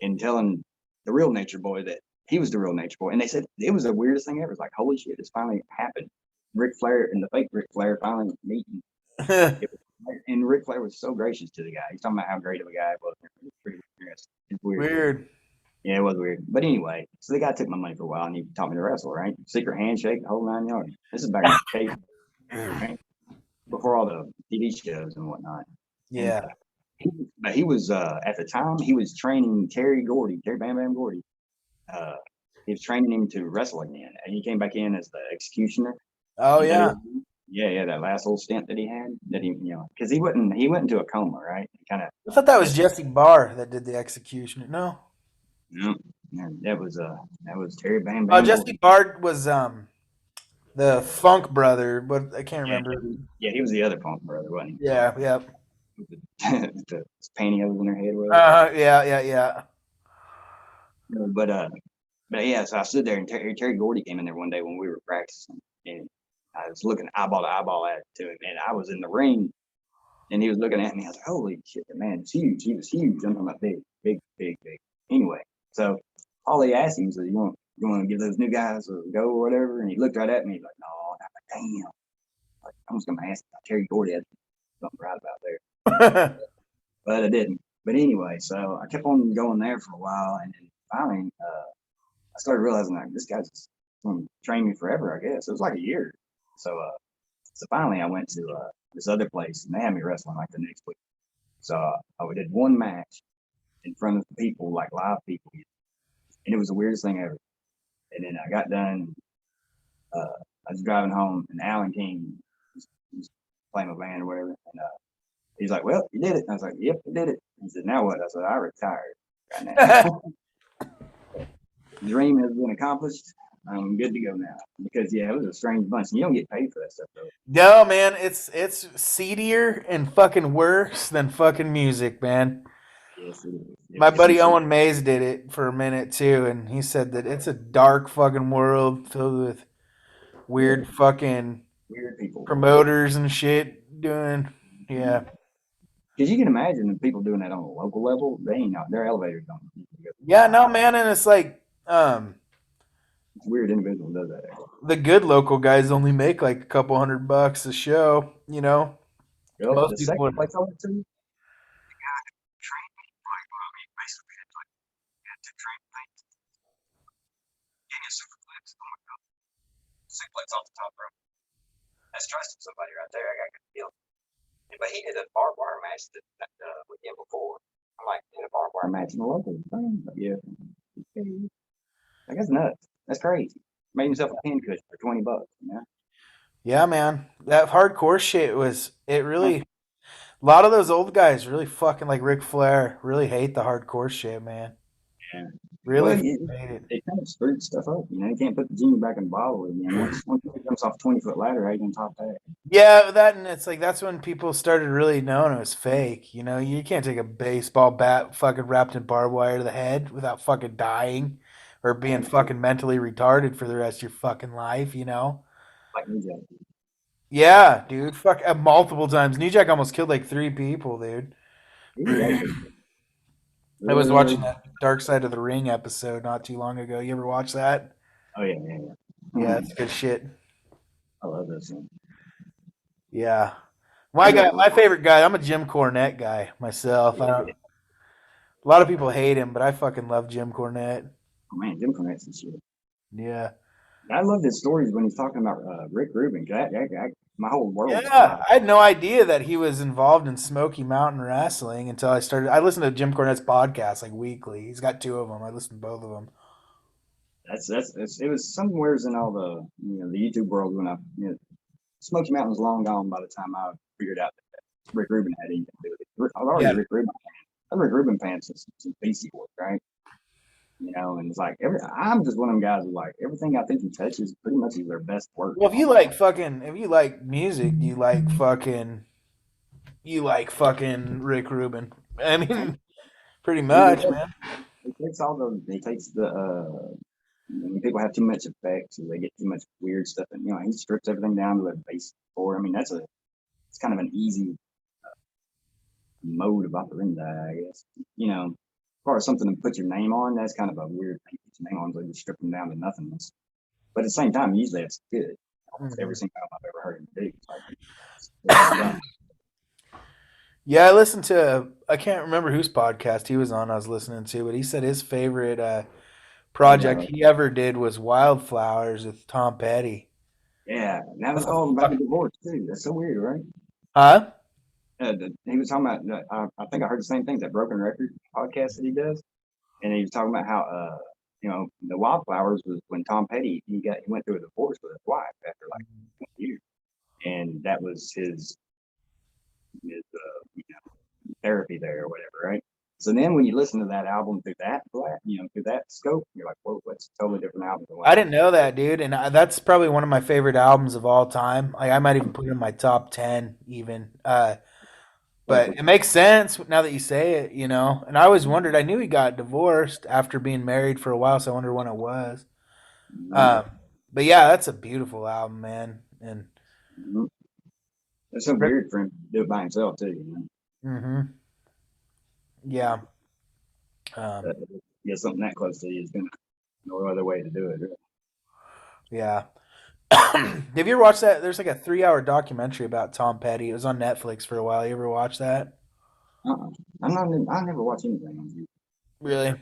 and telling the real Nature Boy that he was the real Nature Boy. And they said it was the weirdest thing ever. It's like, holy shit, it's finally happened. Ric Flair and the fake Ric Flair finally meeting. And Ric Flair was so gracious to the guy. He's talking about how great of a guy it was. It was pretty interesting. It's weird. Yeah, it was weird. But anyway, so the guy took my money for a while and he taught me to wrestle, right? Secret handshake, the whole 9 yards. This is back in the day, right? Before all the TV shows and whatnot. Yeah. But he was at the time he was training Terry Bam Bam Gordy. He was training him to wrestle again, and he came back in as the executioner. Oh yeah. Yeah, that last little stint that he had, because he went into a coma, right? I thought that was Jesse Barr that did the execution. No, that was Terry Bam Bam. Oh, Jesse Barr was the Funk brother, but I can't remember. Yeah, he was the other Funk brother, wasn't he? Yeah. The pantyhose in her head. Yeah. But yeah, so I stood there and Terry Gordy came in there one day when we were practicing, and I was looking eyeball to eyeball at him, and I was in the ring, and he was looking at me. I was like, "Holy shit, the man is huge! He was huge. I'm talking about big." Anyway, so all he asked him was, "You want to give those new guys a go or whatever?" And he looked right at me, like, "No." I'm like, "Damn!" Like, I'm just gonna ask Terry Gordy had something right about there, but I didn't. But anyway, so I kept on going there for a while, and then finally, I started realizing like this guy's going to train me forever. I guess it was like a year. So finally, I went to this other place, and they had me wrestling like the next week. So I did one match in front of people, like live people, and it was the weirdest thing ever. And then I got done. I was driving home, and Alan King was playing my band or whatever, and he's like, "Well, you did it." And I was like, "Yep, I did it." He said, "Now what?" I said, "I retired right now." Dream has been accomplished. I'm good to go now. Because it was a strange bunch. And you don't get paid for that stuff though. No, man, it's seedier and fucking worse than fucking music, man. Yes, it is. My buddy Owen Mays did it for a minute too, and he said that it's a dark fucking world filled with weird fucking people, promoters and shit doing. Yeah. Because you can imagine the people doing that on a local level, their elevators don't. Yeah, no, man, and it's like it's weird individual does that. The good local guys only make like a couple $100 a show, Well, most the people second place I went to, the guy trained me basically had to train things. Gave me a super flex. Oh my god, suplex off the top rope. That's trusting somebody right there. I got good feel. But he did a barbed wire match that weekend before. I'm like, did a barbed wire match in the local thing? Yeah. Like, that's nuts. That's crazy. Made himself a pin cushion for $20, Yeah, man. That hardcore shit a lot of those old guys really fucking like Ric Flair really hate the hardcore shit, man. Yeah. Really hate it. They kind of screwed stuff up, you can't put the genie back in the bottle again. Once he jumps off a 20-foot ladder, how you gonna top that? Yeah, and it's like that's when people started really knowing it was fake. You can't take a baseball bat fucking wrapped in barbed wire to the head without fucking dying or being fucking mentally retarded for the rest of your fucking life, Like New Jack. Yeah, dude. Fuck, multiple times. New Jack almost killed like 3 people, dude. I was watching that Dark Side of the Ring episode not too long ago. You ever watch that? Oh yeah. Yeah, it's good shit. I love this one. Yeah. My favorite guy, I'm a Jim Cornette guy myself. A lot of people hate him, but I fucking love Jim Cornette. Oh man, Jim Cornette's and shit. Yeah. I love his stories when he's talking about Rick Rubin. My whole world just Yeah, collapsed. I had no idea that he was involved in Smoky Mountain Wrestling until I started. I listened to Jim Cornette's podcast like weekly. He's got two of them. I listened to both of them. It was somewheres in all the the YouTube world when Smoky Mountain was long gone by the time I figured out that Rick Rubin had anything to do with it. I was already Yeah. a Rick Rubin fan. I'm a Rick Rubin fan since Beastie Boys, right? And it's like I'm just one of them guys who like everything I think he touches pretty much is their best work Well, almost. if you like music, you like fucking Rick Rubin. I mean, pretty He, much, man. he takes the when people have too much effects or they get too much weird stuff, and he strips everything down to a basic core. I mean, it's kind of an easy mode of operandi, I guess. As far as something to put your name on, that's kind of a weird thing to put your name on, so you strip them down to nothingness. But at the same time, usually it's good. Almost every Mhm. single album I've ever heard him do, it's done. Yeah, I listened to. I can't remember whose podcast he was on. I was listening to, but he said his favorite project Uh, he ever did was Wildflowers with Tom Petty. yeah, that was What the all about the fuck? divorce too. That's so weird, right? Huh? He was talking about. I think I heard the same things that Broken Record podcast that he does, and he was talking about how the Wildflowers was when Tom Petty he went through a divorce with his wife after like 20 years, and that was his therapy there or whatever, right? So then when you listen to that album through that scope, you're like, whoa, that's a totally different album than what I I didn't know that, dude, and that's probably one of my favorite albums of all time. Like, I might even put it in my top 10, even. But was. it makes sense now that you say it, you know. And I always wondered. I knew he got divorced after being married for a while, so I wonder when it was. Mm-hmm. Um, but yeah, that's a beautiful album, man. And Mm-hmm. It's so weird for him to do it by himself too. hmm yeah, um, That, get something that close to you is gonna no other way to do it. Really. yeah. Have you ever watched that? There's like a 3 hour documentary about Tom Petty. It was on Netflix for a while. You ever watch that? Uh-uh. I never watch anything on YouTube. Really?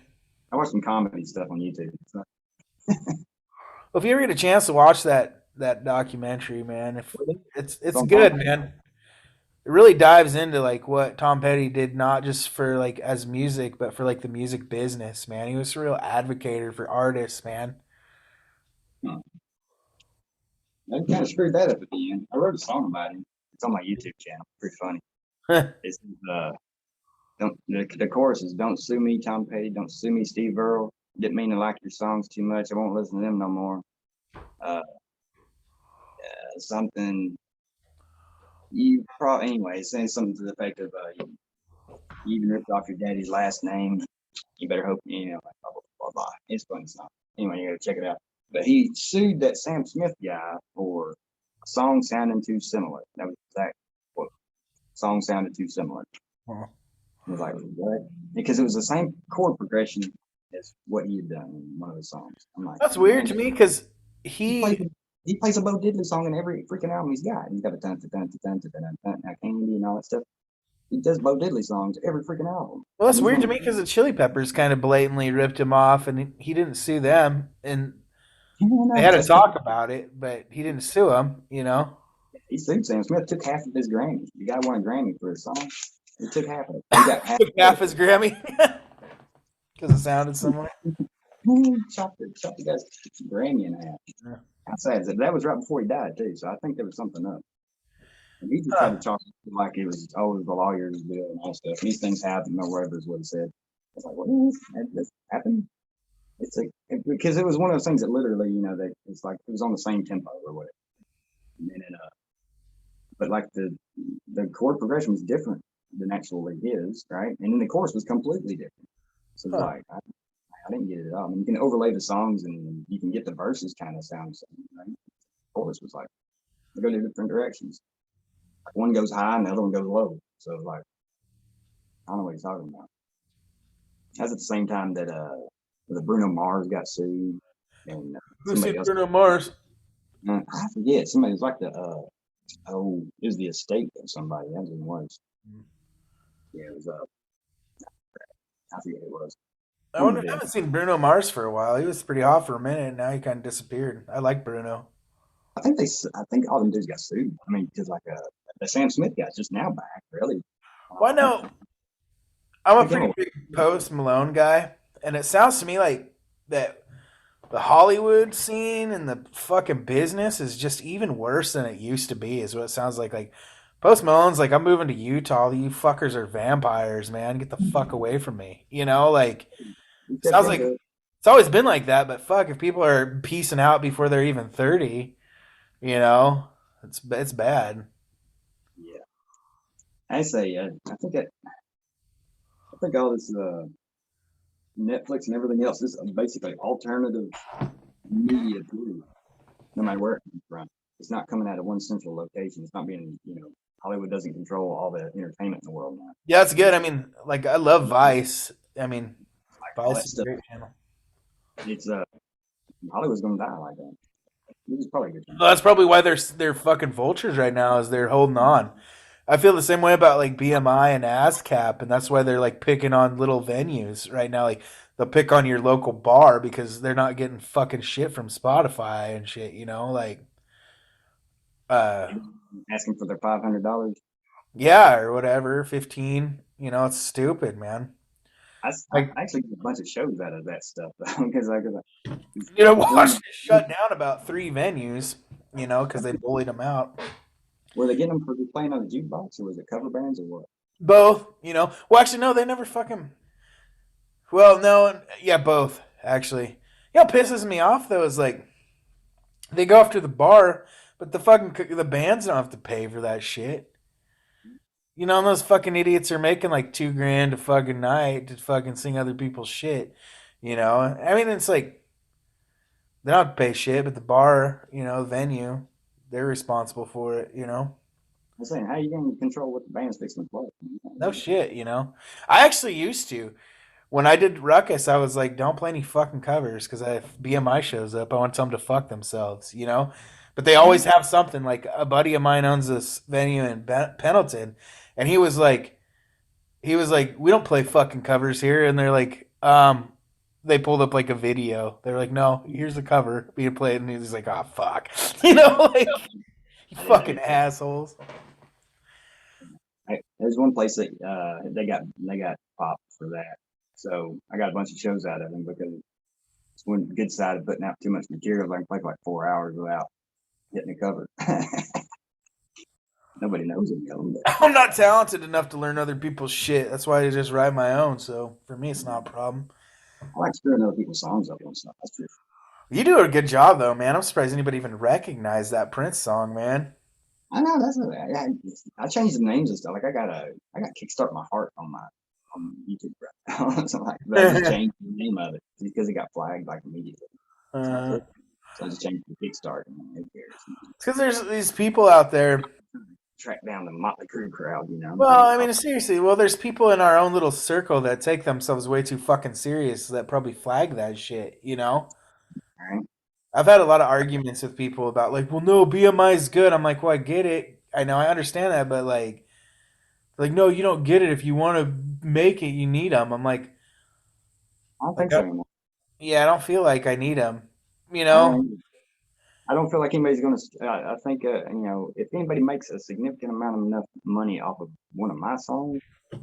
I watch some comedy stuff on YouTube. Well, if you ever get a chance to watch that documentary, man, if It's it's on good, Comedy. man. It really dives into like what Tom Petty did, not just for like as music, but for like the music business, man. He was a real advocate for artists, man. Huh. I kind of screwed that up at the end. I wrote a song about him. It's on my YouTube channel. Pretty funny. It's don't the chorus is "Don't sue me, Tom Petty. Don't sue me, Steve Earle. Didn't mean to like your songs too much. I won't listen to them no more." Uh, Something you probably anyway saying something to the effect of you even ripped off your daddy's last name. You better hope like blah blah blah blah. It's funny song. Anyway, you gotta check it out. But he sued that Sam Smith guy for a song sounding too similar. That was exact quote. Song sounded too similar. I was like, what? Because it was the same chord progression as what he had done in one of the songs. I'm like, That's weird man, to me because he plays he he plays a Bo Diddley song in every freaking album he's got. He's got a dun dun dun dun dun dun dun dun candy and all that stuff. He does Bo Diddley songs every freaking album. well, And that's he's weird one to of me because the Chili Peppers kind of blatantly ripped him off, and he didn't sue them, and they no, had to that's because talk about it, but he didn't sue them, you know. he sued Sam Smith, took half of his Grammy. The guy won a Grammy for his song. He took half of it. He got half Took of half his Grammy because it sounded similar. it. Chopped the guy's Grammy in half. Yeah. How sad is that? That was right before he died too, so I think there was something up. And he just tried Huh. to talk like it was always the lawyers deal and all stuff. These things happen or whatever is what he said. I was like, what? That just happened? It's like because it was one of those things that literally, that it's like it was on the same tempo or whatever. And then but like the chord progression was different than actually his, right? And then the chorus was completely different. So it's Huh. like I didn't get it at all. I mean, you can overlay the songs and you can get the verses kind of sound the same, right? The chorus was like they go in different directions. Like one goes high and the other one goes low. So it's like I don't know what he's talking about. That's at the same time that the Bruno Mars got sued and Who somebody sued else. Bruno Mars? I forget. Somebody was like it was the estate of somebody. That's what it was. Yeah, it was I forget who it was. I One wonder. I did. haven't seen Bruno Mars for a while. He was pretty hot for a minute, and now he kind of disappeared. I like Bruno. I think all them dudes got sued. I mean, because like the Sam Smith guy's just now back, really. Well, I I think know I'm a took him pretty a big Post Malone guy, and it sounds to me like that the Hollywood scene and the fucking business is just even worse than it used to be. Is what it sounds like. Like Post Malone's like, I'm moving to Utah. You fuckers are vampires, man. Get the fuck away from me. You know, like he stepped sounds like into it's always been like that. But fuck, if people are piecing out before they're even 30, you know, it's bad. yeah. I say I think all this Netflix and everything else is basically alternative media too. No matter where it comes from, it's not coming out of one central location. It's not being Hollywood doesn't control all the entertainment in the world now. Yeah, it's You know, good. I mean, like I love Vice. I mean, like all Vice that is a stuff. great channel. It's Hollywood's gonna die like that. Which is probably a good thing. Well, that's probably why they're fucking vultures right now. Is they're holding on. I feel the same way about like BMI and ASCAP, and that's why they're like picking on little venues right now. Like they'll pick on your local bar because they're not getting fucking shit from Spotify and shit. You know, like uh, Asking for their $500. yeah, or whatever, 15. You know, it's stupid, man. Like I actually get a bunch of shows out of that stuff because you know, one, Washington shut down about 3 venues. You know, because they bullied them out. were they getting them for playing on the jukebox or was it cover bands or what? Both, you know. Well, actually, no, they never fucking. Well, no, yeah, both actually. You know, what pisses me off though is like they go after the bar, but the bands don't have to pay for that shit. You know, and those fucking idiots are making like 2 grand a fucking night to fucking sing other people's shit. You know, I mean, it's like they don't have to pay shit, but the bar, you know, venue, they're responsible for it. You know, I'm saying, how are you going to control what the band's fixing to play? no shit. You know, I actually used to. When I did Ruckus, I was like, don't play any fucking covers because if BMI shows up, I want to tell them to fuck themselves, you know? But they always have something. Like a buddy of mine owns this venue in Pendleton, and he was like, we don't play fucking covers here. And they're like, they pulled up like a video. They're like, no, here's the cover being played. And he's like, oh, fuck. You know, like, you I didn't fucking hate that. assholes. There's one place that they got popped for that. So I got a bunch of shows out of them because it's one good side of putting out too much material. I can play for like 4 hours without getting a cover. Nobody knows any of them, but I'm not talented enough to learn other people's shit. That's why I just write my own. So for me, it's not a problem. I like screwing other people's songs up on stuff. That's true. You do a good job though, man. I'm surprised anybody even recognized that Prince song, man. I know I changed the names and stuff. Like I got Kickstart My Heart on YouTube right now. So like, but I just changed the name of it because it got flagged like immediately. So uh, I just changed it to Kickstart and who cares? it's because there's these people out there. Track down the Motley Crue crowd, Well, I mean, seriously. Well, there's people in our own little circle that take themselves way too fucking serious that probably flag that shit. You know, Right? I've had a lot of arguments with people about like, well, no, BMI is good. I'm like, well, I get it. I know, I understand that, but like, no, you don't get it. If you want to make it, you need them. I'm I don't like, think so anymore. yeah, I don't feel like I need them. You I know, don't, I don't feel like anybody's going to. I think if anybody makes a significant amount of enough money off of one of my songs,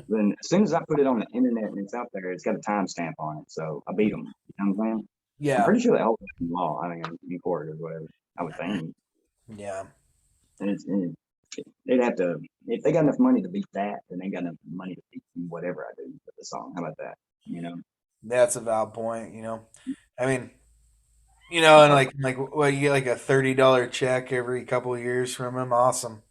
then as soon as I put it on the internet and it's out there, it's got a timestamp on it. So I beat them. You know what I'm saying? I'm yeah, pretty sure they hold that in law. I think in court or whatever. I would think. yeah. And they'd have to if they got enough money to beat that, then they got enough money to beat whatever I do with the song. How about that? You know, That's a valid point. I mean, and like what you get like a $30 check every couple of years from them. Awesome.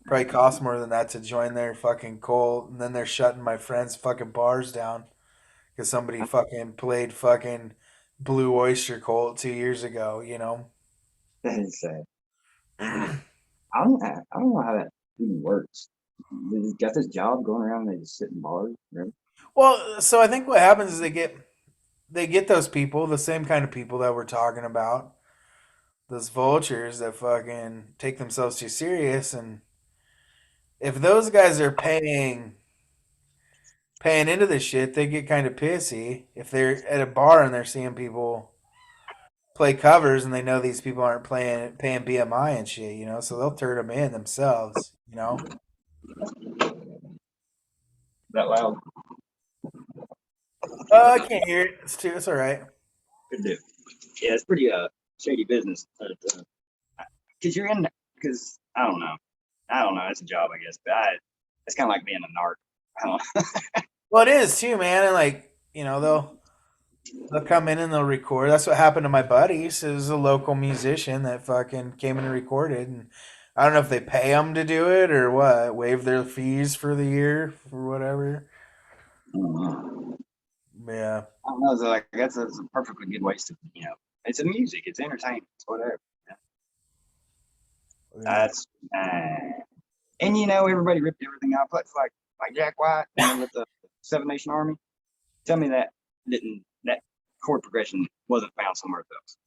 Probably costs more than that to join their fucking cult, and then they're shutting my friends' fucking bars down because somebody fucking played fucking Blue Oyster Cult 2 years ago. that is sad. I don't know how that even works. They just got this job going around and they just sit in bars, right? Well, so I think what happens is they get those people, the same kind of people that we're talking about, those vultures that fucking take themselves too serious, and if those guys are paying paying into this shit, they get kind of pissy if they're at a bar and they're seeing people play covers and they know these people aren't paying BMI and shit, so they'll turn them in themselves. That loud. I can't hear it. It's all right. Good do. Yeah, it's pretty shady business. Because you're in, because I don't know. It's a job, I guess. But it's kind of like being a narc. I don't know. Well, it is too, man. And like, they'll come in and they'll record. That's what happened to my buddies. It was a local musician that fucking came in and recorded, and I don't know if they pay them to do it or what, waive their fees for the year or whatever. Yeah. I don't know. So like that's a perfectly good waste of It's a music. It's entertainment. It's whatever. Yeah. That's and everybody ripped everything off. Like Jack White with the Seven Nation Army. Tell me that chord progression wasn't found somewhere else.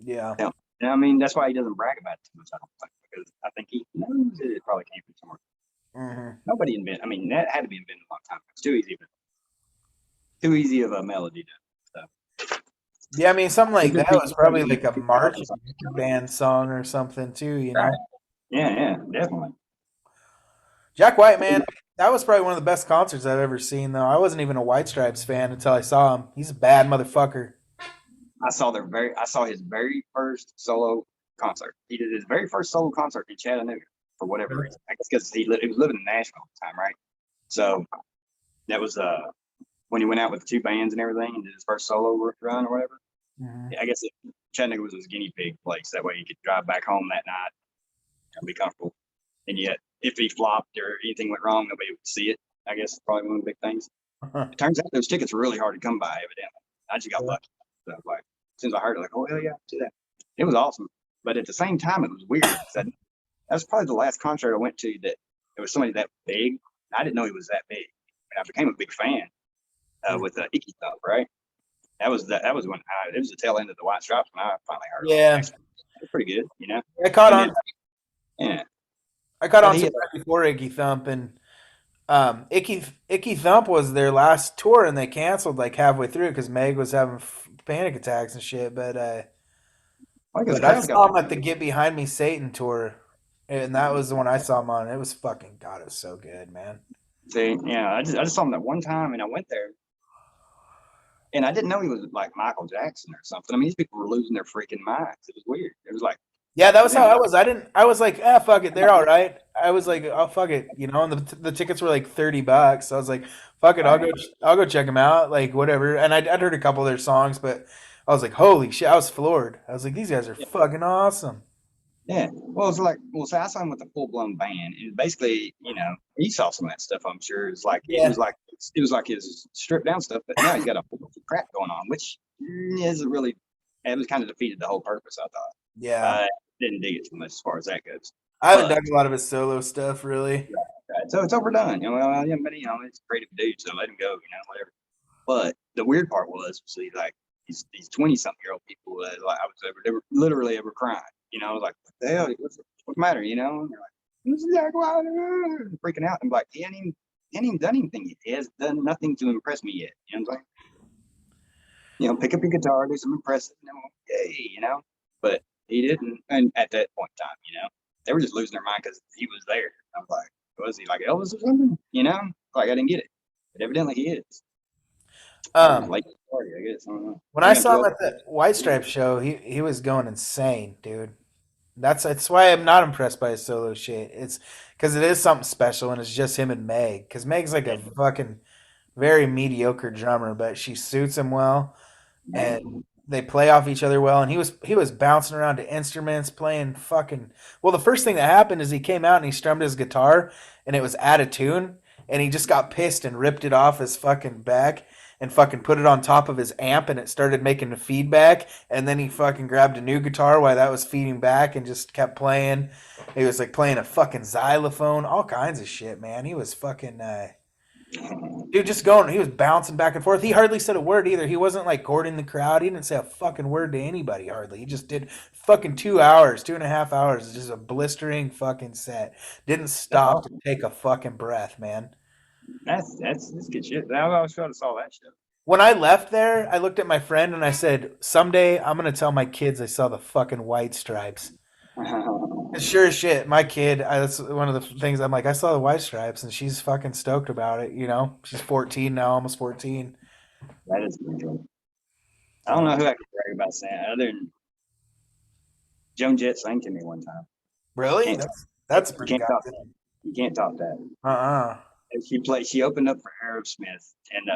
Yeah. I mean, that's why he doesn't brag about it too much. I don't think because I think he knows it probably came from somewhere. Nobody invented. I mean, that had to be invented a long time ago. It's too easy of a melody to. So. Yeah, I mean, something like that was probably like a marching band song or something too. Right. Yeah, definitely. Jack White, man, that was probably one of the best concerts I've ever seen, though. I wasn't even a White Stripes fan until I saw him. He's a bad motherfucker. I saw his very first solo concert. He did his very first solo concert in Chattanooga for whatever reason. I guess because he was living in Nashville at the time, right? So that was when he went out with the two bands and everything and did his first solo run or whatever. I guess Chattanooga was his guinea pig place. That way he could drive back home that night and be comfortable. And yet, if he flopped or anything went wrong, nobody would see it. I guess probably one of the big things. It turns out those tickets were really hard to come by, evidently. I just got lucky. So, like, as soon as I heard it, like, oh, hell yeah, do that. It was awesome. But at the same time, it was weird. That was probably the last concert I went to that there was somebody that big. I didn't know he was that big. And I became a big fan with Icky Thump, right? That was when it was the tail end of the White Stripes when I finally heard it. Yeah. It was pretty good, I caught on. Yeah. I caught on to that before Icky Thump, and Icky Thump was their last tour, and they canceled like halfway through because Meg was having panic attacks and shit. But I saw him at the Get Behind Me Satan tour, and that was the one I saw him on. It was fucking God, it was so good, man. See, yeah, I just saw him that one time, and I went there, and I didn't know he was like Michael Jackson or something. I mean, these people were losing their freaking minds. It was weird. It was like. Yeah, that was how I was. I was like, fuck it, they're all right. I was like, oh, fuck it, and the tickets were like $30. So I was like, fuck it, I'll go check them out, like whatever. And I'd heard a couple of their songs, but I was like, holy shit, I was floored. I was like, these guys are fucking awesome. Yeah, well, it's like, so I saw him with a full blown band, and basically, he saw some of that stuff. I'm sure it was like his stripped down stuff, but now he's got a whole bunch of crap going on, which isn't really. It was kind of defeated the whole purpose. I thought. Yeah. Didn't dig it too much as far as that goes. I haven't done a lot of his solo stuff, really. Right. So it's overdone. But it's a creative dude, so let him go. Whatever. But the weird part was, see, like these 20-something-year-old people that like I was literally ever crying. I was like, what the hell? What's the matter? And they're like, this is Jack White, freaking out. I'm like, he ain't even done anything yet. He has done nothing to impress me yet. You know what I'm saying? Pick up your guitar, do some impressive, yay, But he didn't, and at that point in time, they were just losing their mind because he was there. I was like, was he like Elvis or something? Like I didn't get it, but evidently he is. Late party, I guess. I don't know. When I saw him at the White Stripes show, he was going insane, dude. That's why I'm not impressed by his solo shit. It's because it is something special, and it's just him and Meg. Because Meg's like a fucking very mediocre drummer, but she suits him well, and they play off each other well. And he was bouncing around to instruments, playing fucking. Well, the first thing that happened is he came out and he strummed his guitar, and it was out of tune, and he just got pissed and ripped it off his fucking back and fucking put it on top of his amp, and it started making the feedback. And then he fucking grabbed a new guitar while that was feeding back and just kept playing. He was like playing a fucking xylophone, all kinds of shit, man. He was fucking dude, just going. He was bouncing back and forth. He hardly said a word either. He wasn't like courting the crowd. He didn't say a fucking word to anybody hardly. He just did fucking 2 hours, 2.5 hours. Just a blistering fucking set. Didn't stop to take a fucking breath, man. That's good shit. I always thought I saw that show. When I left there, I looked at my friend and I said, "Someday I'm gonna tell my kids I saw the fucking White Stripes." And sure as shit, my kid. That's one of the things I'm like. I saw the White Stripes, and she's fucking stoked about it. You know, she's 14 now, almost 14. That is pretty cool. I don't So know who I could brag about saying other than Joan Jett sang to me one time. really, Can't that's you pretty can't top goddamn. that. You can't top that. Uh-uh. And she opened up for Aerosmith and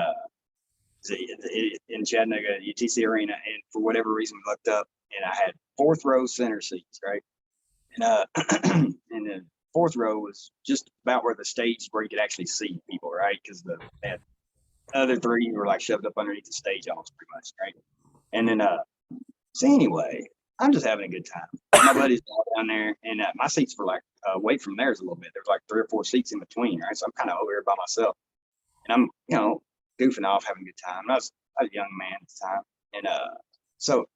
in Chattanooga UTC Arena, and for whatever reason we looked up, and I had fourth row center seats, right? And and the fourth row was just about where the stage where you could actually see people, right? Because the other three were like shoved up underneath the stage almost pretty much, right? And then so anyway, I'm just having a good time. My buddies all down there, and my seats were like away from theirs a little bit. There's like 3 or 4 seats in between, right? So I'm kind of over here by myself, and I'm goofing off, having a good time. I was a young man at the time, and so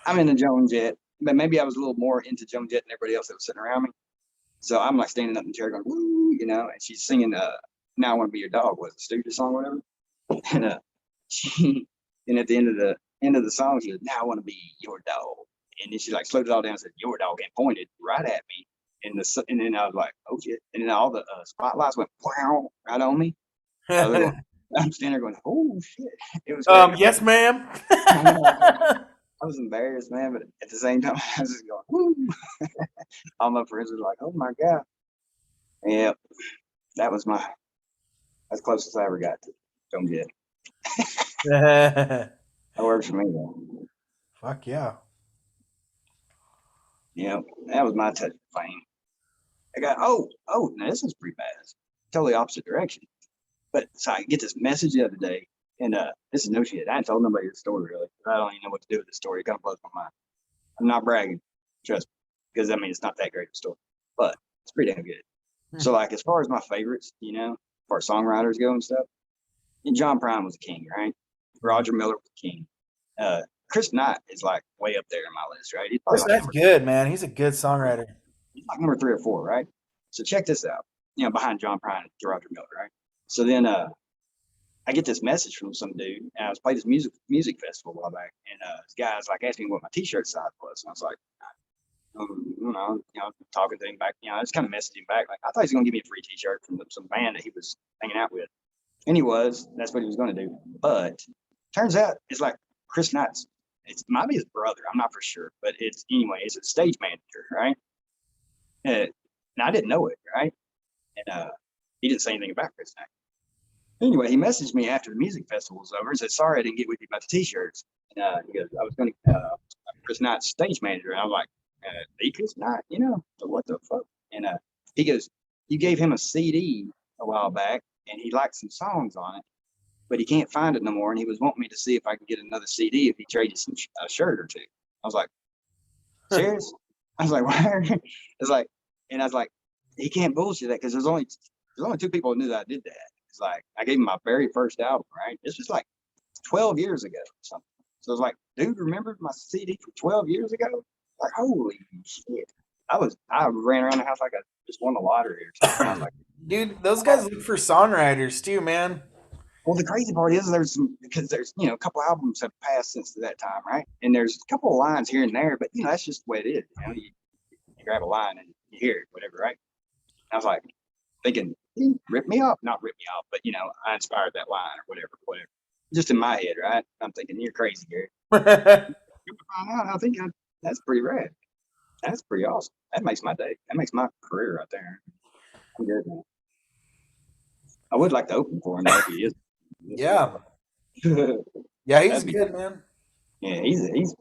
I'm in the Joan Jett, but maybe I was a little more into Joan Jett than everybody else that was sitting around me. So I'm like standing up in the chair going, woo, and she's singing Now I Want to Be Your Dog, was it Stooges song, whatever. And and at the end of the song, she goes, Now I want to be your dog. And then she like slowed it all down and said, Your dog, and pointed right at me. And then I was like, oh shit. And then all the spotlights went wow right on me. I was going, I'm standing there going, oh shit. It was crazy. Yes, ma'am. I was embarrassed, man, but at the same time, I was just going, woo. All my friends were like, oh my God. Yeah, that was as close as I ever got to Don't Get. That works for me, though. Fuck yeah. Yeah, that was my touch of fame. I got, now this is pretty bad. Totally opposite direction. But so I get this message the other day, and this is no shit. I ain't told nobody the story really. I don't even know what to do with the story. It kind of blows my mind. I'm not bragging, trust me, because I mean it's not that great of a story, but it's pretty damn good. So like as far as my favorites, as far as songwriters go and stuff, and John Prine was a king, right? Roger Miller was a king. Chris Knight is like way up there in my list, right? He's probably Chris like Knight's good, man. He's a good songwriter. he's like number 3 or 4, right? So check this out. Behind John Prine and Roger Miller, right? So then I get this message from some dude, and I was playing this music festival a while back, and this guy's like asking me what my t-shirt size was, and I was like, talking to him back, I just kind of messaged him back, like I thought he was gonna give me a free t-shirt from some band that he was hanging out with, and he was. That's what he was gonna do, but turns out it's like Chris Knight's. It might be his brother. I'm not for sure, but it's a stage manager, right? And I didn't know it, right? And he didn't say anything about Chris Knight. Anyway, he messaged me after the music festival was over and said, "Sorry, I didn't get with you about the t-shirts." And he goes, "I was going to Chris Knight's stage manager." And I was like, Chris Knight, so what the fuck? And he goes, "You gave him a CD a while back, and he liked some songs on it, but he can't find it no more. And he was wanting me to see if I could get another CD if he traded a shirt or two." I was like, "Serious?" I was like, "Why?" It's like, and I was like, "He can't bullshit that because there's only 2 people who knew that I did that." It's like I gave him my very first album, right? This was like 12 years ago or something. So it's like, dude, remember my CD from 12 years ago? Like, holy shit. I ran around the house like I just won the lottery or something. I was like, Dude, those guys look for songwriters too, man. well, the crazy part is because there's, a couple albums have passed since that time, right? And there's a couple of lines here and there, but that's just the way it is. You grab a line and you hear it, whatever, right? And I was like, thinking, rip me off, not rip me off, but I inspired that line or whatever. Just in my head, right? I'm thinking, you're crazy, Gary. You find out, I think that's pretty rad. That's pretty awesome. That makes my day. That makes my career right there. I'm good, man. I would like to open for him though if he is. Yeah. Yeah, he's good, man. Yeah, he's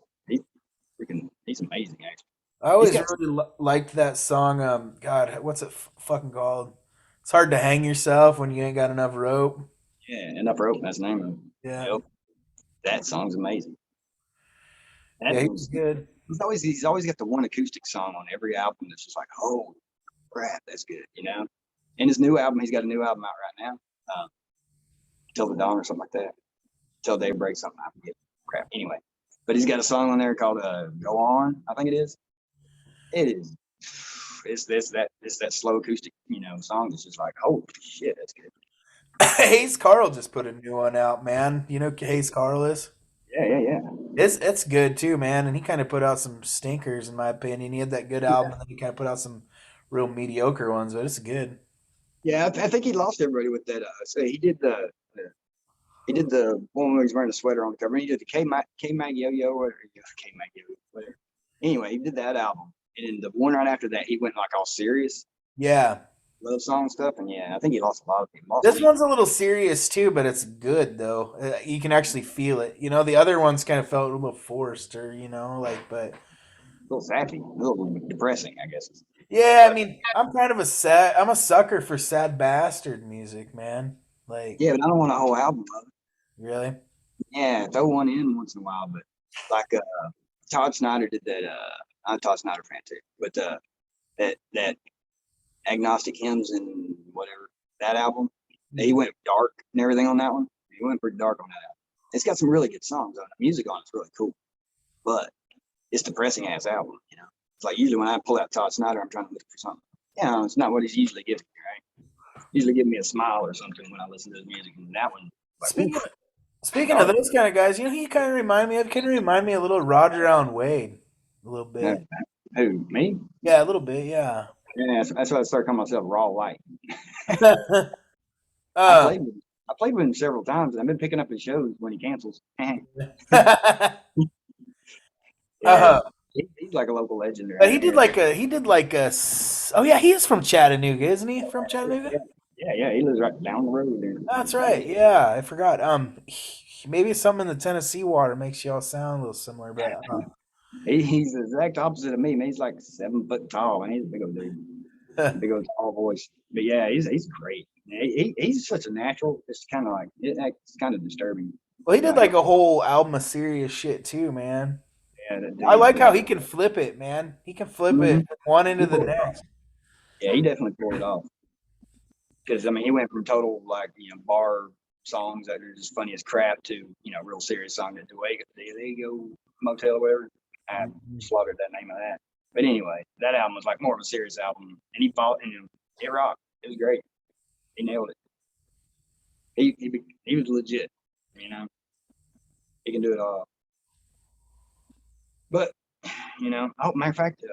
freaking he's amazing actually. I always really liked that song. God, what's it fucking called? It's hard to hang yourself when you ain't got enough rope. Yeah, enough rope. That's the name of it. Yeah. Yep. That song's amazing. Yeah, he's good. He's always got the one acoustic song on every album that's just like, oh crap, that's good, And his new album, he's got a new album out right now, Till the Dawn or something like that. Till Daybreak, something I forget. Crap. Anyway, but he's got a song on there called "Go On." I think it is. It is. It's that slow acoustic, song that's just like, oh shit, that's good. Hayes Carl just put a new one out, man. You know who Hayes Carl is? Yeah, yeah, yeah. It's good too, man. And he kind of put out some stinkers, in my opinion. He had that good album, and then he kind of put out some real mediocre ones, but it's good. Yeah, I think he lost everybody with that. So he did the one where he's wearing a sweater on the cover. And he did the K Mag Yo Yo or K Mag Yo whatever. Anyway, he did that album, and then the one right after that, he went like all serious Yeah. love song stuff. And yeah, I think he lost a lot of people. Lost This me. one's a little serious too, but it's good though. You can actually feel it. You know, the other ones kind of felt a little forced, or like, but A little sappy, a little depressing, I guess. yeah. I But mean, I'm a sucker for sad bastard music, man. Like, yeah, but I don't want a whole album of it. really? Yeah, throw one in once in a while. But like Todd Snyder did that. I'm a Todd Snyder fan too, but that agnostic hymns and whatever that album. He went dark and everything on that one. He went pretty dark on that album. It's got some really good songs on it. The music on it's really cool, but it's depressing ass album. It's like usually when I pull out Todd Snyder, I'm trying to look for something. It's not what he's usually giving me. Right? Usually give me a smile or something when I listen to his music. And that one, like, Speaking oof, Speaking of dark. those kind of guys, you know, he kind of remind me of kind of remind me a little Roger Allen Wade, a little Uh, bit. Who me? Yeah, a little bit. Yeah. Yeah, that's why I started calling myself Raw White. I uh, played with I played with him several times. I've been picking up his shows when he cancels. Yeah, uh, he's like a local legend but around here. he did like oh yeah, he is from Chattanooga, isn't he? From Yeah, Chattanooga? yeah, yeah. He lives right down the road there. That's right. Yeah, I forgot. Maybe something in the Tennessee water makes y'all sound a little similar, but He's the exact opposite of me. Man, he's like 7 foot tall, and he's a big old dude, big old tall voice. But yeah, he's great. He's such a natural. It's kind of like it's kind of disturbing. well, he You know, did like a whole album of serious shit too, man. yeah, that I dude. like how he can flip it, man. He can flip Mm-hmm. it from one He into the pulled it off. next. Yeah, he definitely pulled it off. Because I mean, he went from total like bar songs that are just funny as crap to real serious song that they go motel or whatever. I slaughtered that name of that. But anyway, that album was like more of a serious album, and he fought and it rocked. It was great. He nailed it. He was legit. You know, he can do it all. But oh, matter of fact,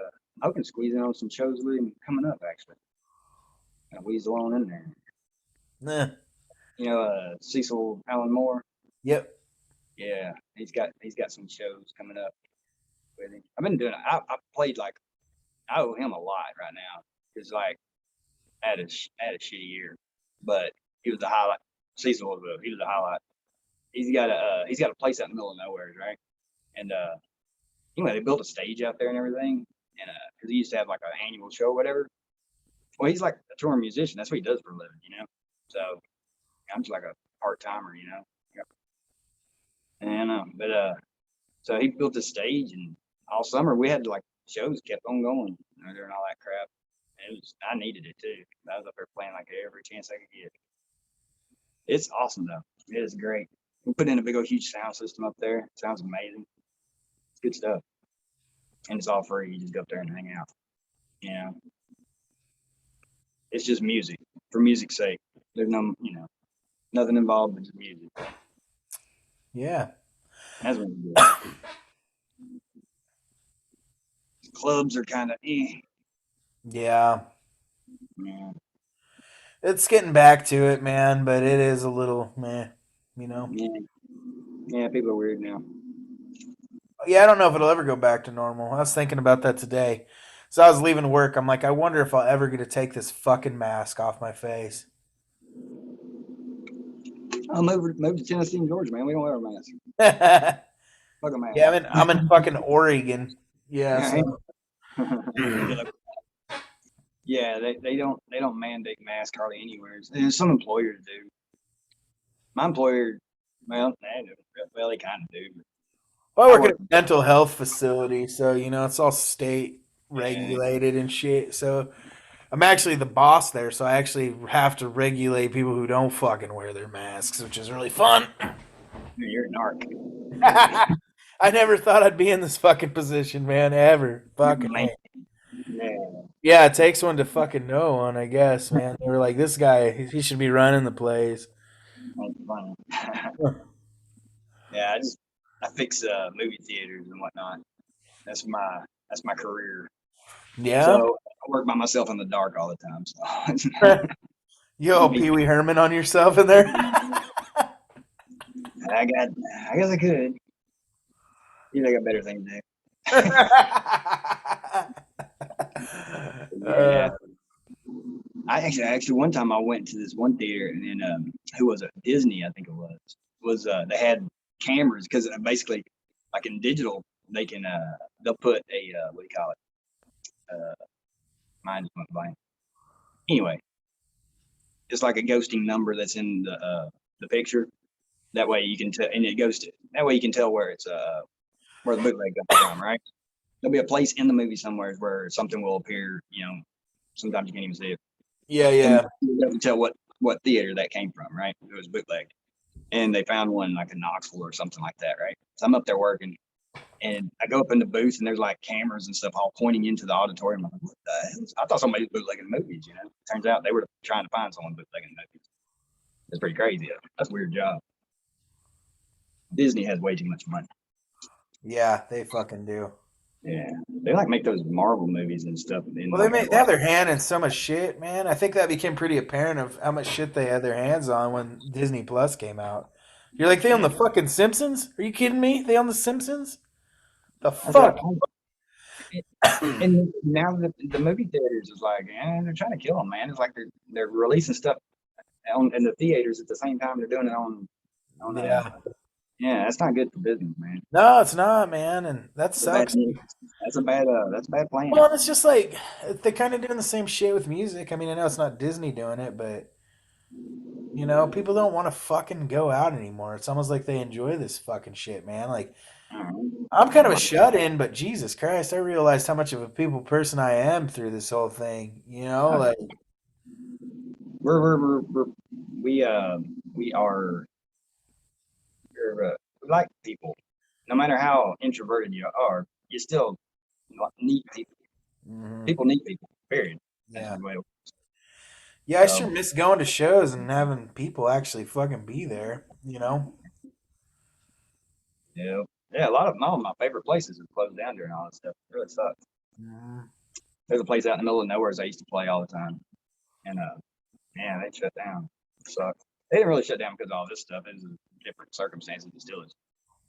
I can squeeze in on some shows with him coming up. Actually, I weasel on in there. Nah. Cecil Alan Moore. Yep. Yeah, he's got some shows coming up with him. I've been doing. I played like I owe him a lot right now because like I had a shitty year, but he was the highlight. Cecil was he was the highlight. He's got a place out in the middle of nowhere, right? And they built a stage out there and everything, and because he used to have like an annual show or whatever. Well, he's like a touring musician. That's what he does for a living. So I'm just like a part timer. And but so he built a stage, and all summer we had like shows kept on going during all that crap. I needed it too. I was up there playing like every chance I could get. It's awesome though. It is great. We put in a big old huge sound system up there. It sounds amazing. It's good stuff, and it's all free. You just go up there and hang out. You know, it's just music for music's sake. There's nothing involved but just music. Yeah. That's what we do. Clubs are kind of Yeah. yeah. It's getting back to it, man, but it is a little meh, you know. Yeah, yeah, people are weird now. Yeah, I don't know if it'll ever go back to normal. I was thinking about that today. So I was leaving work. I'm like, I wonder if I'll ever get to take this fucking mask off my face. I'll move to Tennessee and Georgia, man. We don't wear a mask. Yeah, Fuck a mask. I'm in fucking Oregon. Yeah, Yeah, so yeah, they don't mandate masks hardly anywhere. And some employers do. My employer, well, they do. Well, they kind of do. well, I I work at work. a mental health facility, so it's all state Yeah, regulated and shit. So I'm actually the boss there, so I actually have to regulate people who don't fucking wear their masks, which is really fun. you're a narc. I never thought I'd be in this fucking position, man, ever. You're Fucking man. A. Yeah. Yeah, it takes one to fucking know one, I guess, man. They were like, this guy, he should be running the place. Ain't funny. Yeah, I fix movie theaters and whatnot. That's my that's my career. Yeah. So I work by myself in the dark all the time. So Yo, me, Pee Wee Herman on yourself in there. I got I guess I could. You know, I got better things to do. uh, Yeah, I actually one time I went to this one theater and then who was it? Disney, I think it was they had cameras because basically like in digital they can they'll put a what do you call it? Mine just went blank. Anyway, it's like a ghosting number that's in the picture. That way you can tell, and it goes to that way you can tell where it's where the bootleg comes from, right? There'll be a place in the movie somewhere where something will appear. You know, sometimes you can't even see it, yeah, and yeah. you have to tell what theater that came from, right? It was bootleg, and they found one like in Knoxville or something like that, right? So I'm up there working, and I go up in the booth, and there's like cameras and stuff all pointing into the auditorium. I'm like, what the hell? I thought somebody was bootlegging movies, you know? Turns out they were trying to find someone bootlegging movies. It's pretty crazy. That's a weird job. Disney has way too much money. Yeah, they fucking do. Yeah, they like make those Marvel movies and stuff in Well, like a they have light. their hand in so much shit, man. I think that became pretty apparent of how much shit they had their hands on when Disney Plus came out. You're like, they own Yeah, the fucking Simpsons? Are you kidding me? They own the Simpsons? The that's what. fuck? And now the movie theaters is like, they're trying to kill them, man. It's like they're releasing stuff on in the theaters at the same time they're doing it on Yeah. yeah, that's not good for business, man. No, it's not, man, and that It's a bad sucks. that's a bad plan. Well, and it's just like they're kind of doing the same shit with music. I mean, I know it's not Disney doing it, but people don't want to fucking go out anymore. It's almost like they enjoy this fucking shit, man. Like I'm kind of a shut in, but Jesus Christ, I realized how much of a people person I am through this whole thing. Like We're we're we're, we're we we are we like people. No matter how introverted you are, you still need people. mhm, People need people. Period. That's yeah, the way. yeah. I sure So miss going to shows and having people actually fucking be there. yeah, yeah. A lot of my favorite places have closed down during all this stuff. It really sucks. Mhm. There's a place out in the middle of nowhere I used to play all the time, and man, they shut down. It sucks. They didn't really shut down because of all this stuff. It was different circumstances. It still is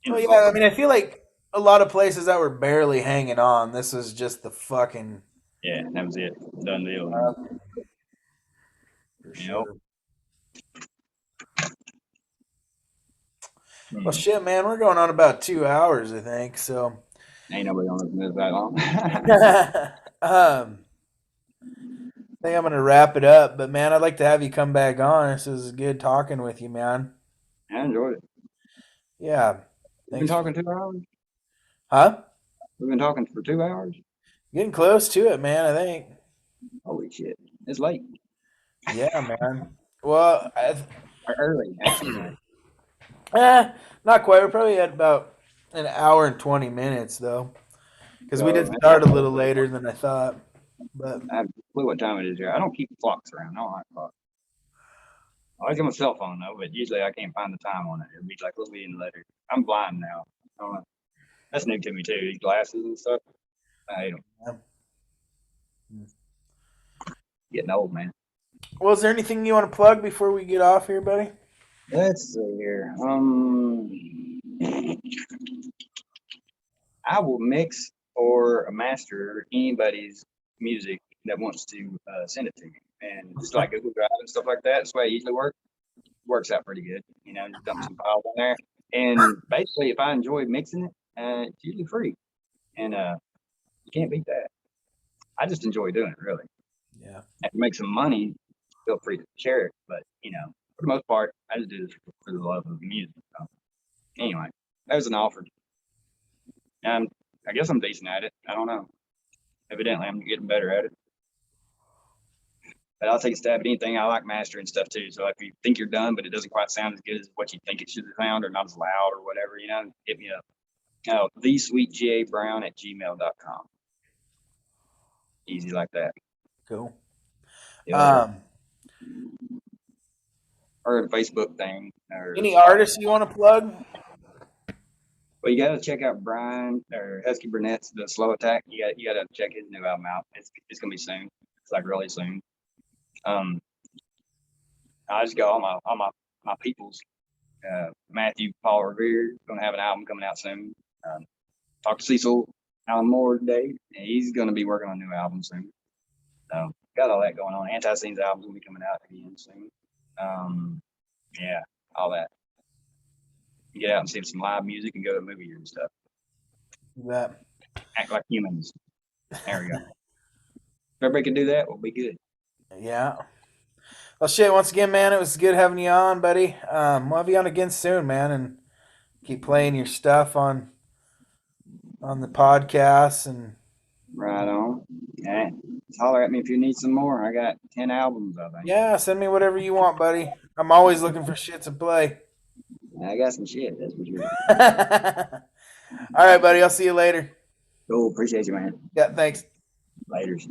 end Well, yeah. result I of mean, I feel like a lot of places that were barely hanging on. This was just the fucking yeah. That was it. Done deal. for You know. sure. Well, Hmm. shit, man, we're going on about 2 hours, I think. So, Ain't nobody gonna listen to this that long. I think I'm gonna wrap it up. But man, I'd like to have you come back on. This is good talking with you, man. I enjoyed it. Yeah, We've been thanks for, talking 2 hours. huh? We've been talking for 2 hours. Getting close to it, man. I think. Holy shit! It's late Yeah, man. Well, or early actually. not quite. We're probably at about an hour and 20 minutes though, because we So did start a little later than I thought. But I have no clue what time it is here. I don't keep clocks around. I don't like clocks. I always get my cell phone though, but usually I can't find the time on it. It'll be like a little bit in later. I'm blind now. I don't know. That's new to me too. These glasses and stuff. I hate them. yeah. Getting old, man. Well, is there anything you want to plug before we get off here, buddy? Let's see here. I will mix or master anybody's music that wants to send it to me, and just like Google Drive and stuff like that. That's the way I usually work. Works out pretty good. You know, just dump some files in there, and basically, if I enjoy mixing it, it's usually free, and you can't beat that. I just enjoy doing it, really. Yeah. If you make some money, feel free to share it. But for the most part, I just do this for the love of the music. So, anyway, that was an offer. Um, I guess I'm decent at it. I don't know. Evidently, I'm getting better at it. But I'll take a stab at anything. I like mastering stuff too. So if you think you're done, but it doesn't quite sound as good as what you think it should sound, or not as loud, or whatever, hit me up. Oh, thesweetgabrown@gmail.com. Easy like that. Cool. Yep. Um, Or a Facebook thing. or Any artists you want to plug? well, you got to check out Brian or Husky Burnett's The Slow Attack. You got to check his new album out. It's gonna be soon. It's like really soon. I just got all my peoples. Matthew Paul Revere gonna have an album coming out soon. Talked to Cecil Alan Moore today, and he's gonna be working on a new album soon. So got all that going on. Anti-Scene's album's gonna be coming out again soon. Yeah, all that. You get out and see some live music and go to movies and stuff. That. Act like humans. There we go. If everybody can do that, we'll be good. Yeah. Well, shit. Once again, man, it was good having you on, buddy. We'll have you on again soon, man, and keep playing your stuff on the podcast and. Right on. Yeah. Holler at me if you need some more. I got 10 albums, I think. Yeah, send me whatever you want, buddy. I'm always looking for shit to play. I got some shit, that's for sure. All right, buddy. I'll see you later. Cool. Appreciate you, man. Yeah, thanks. Laters.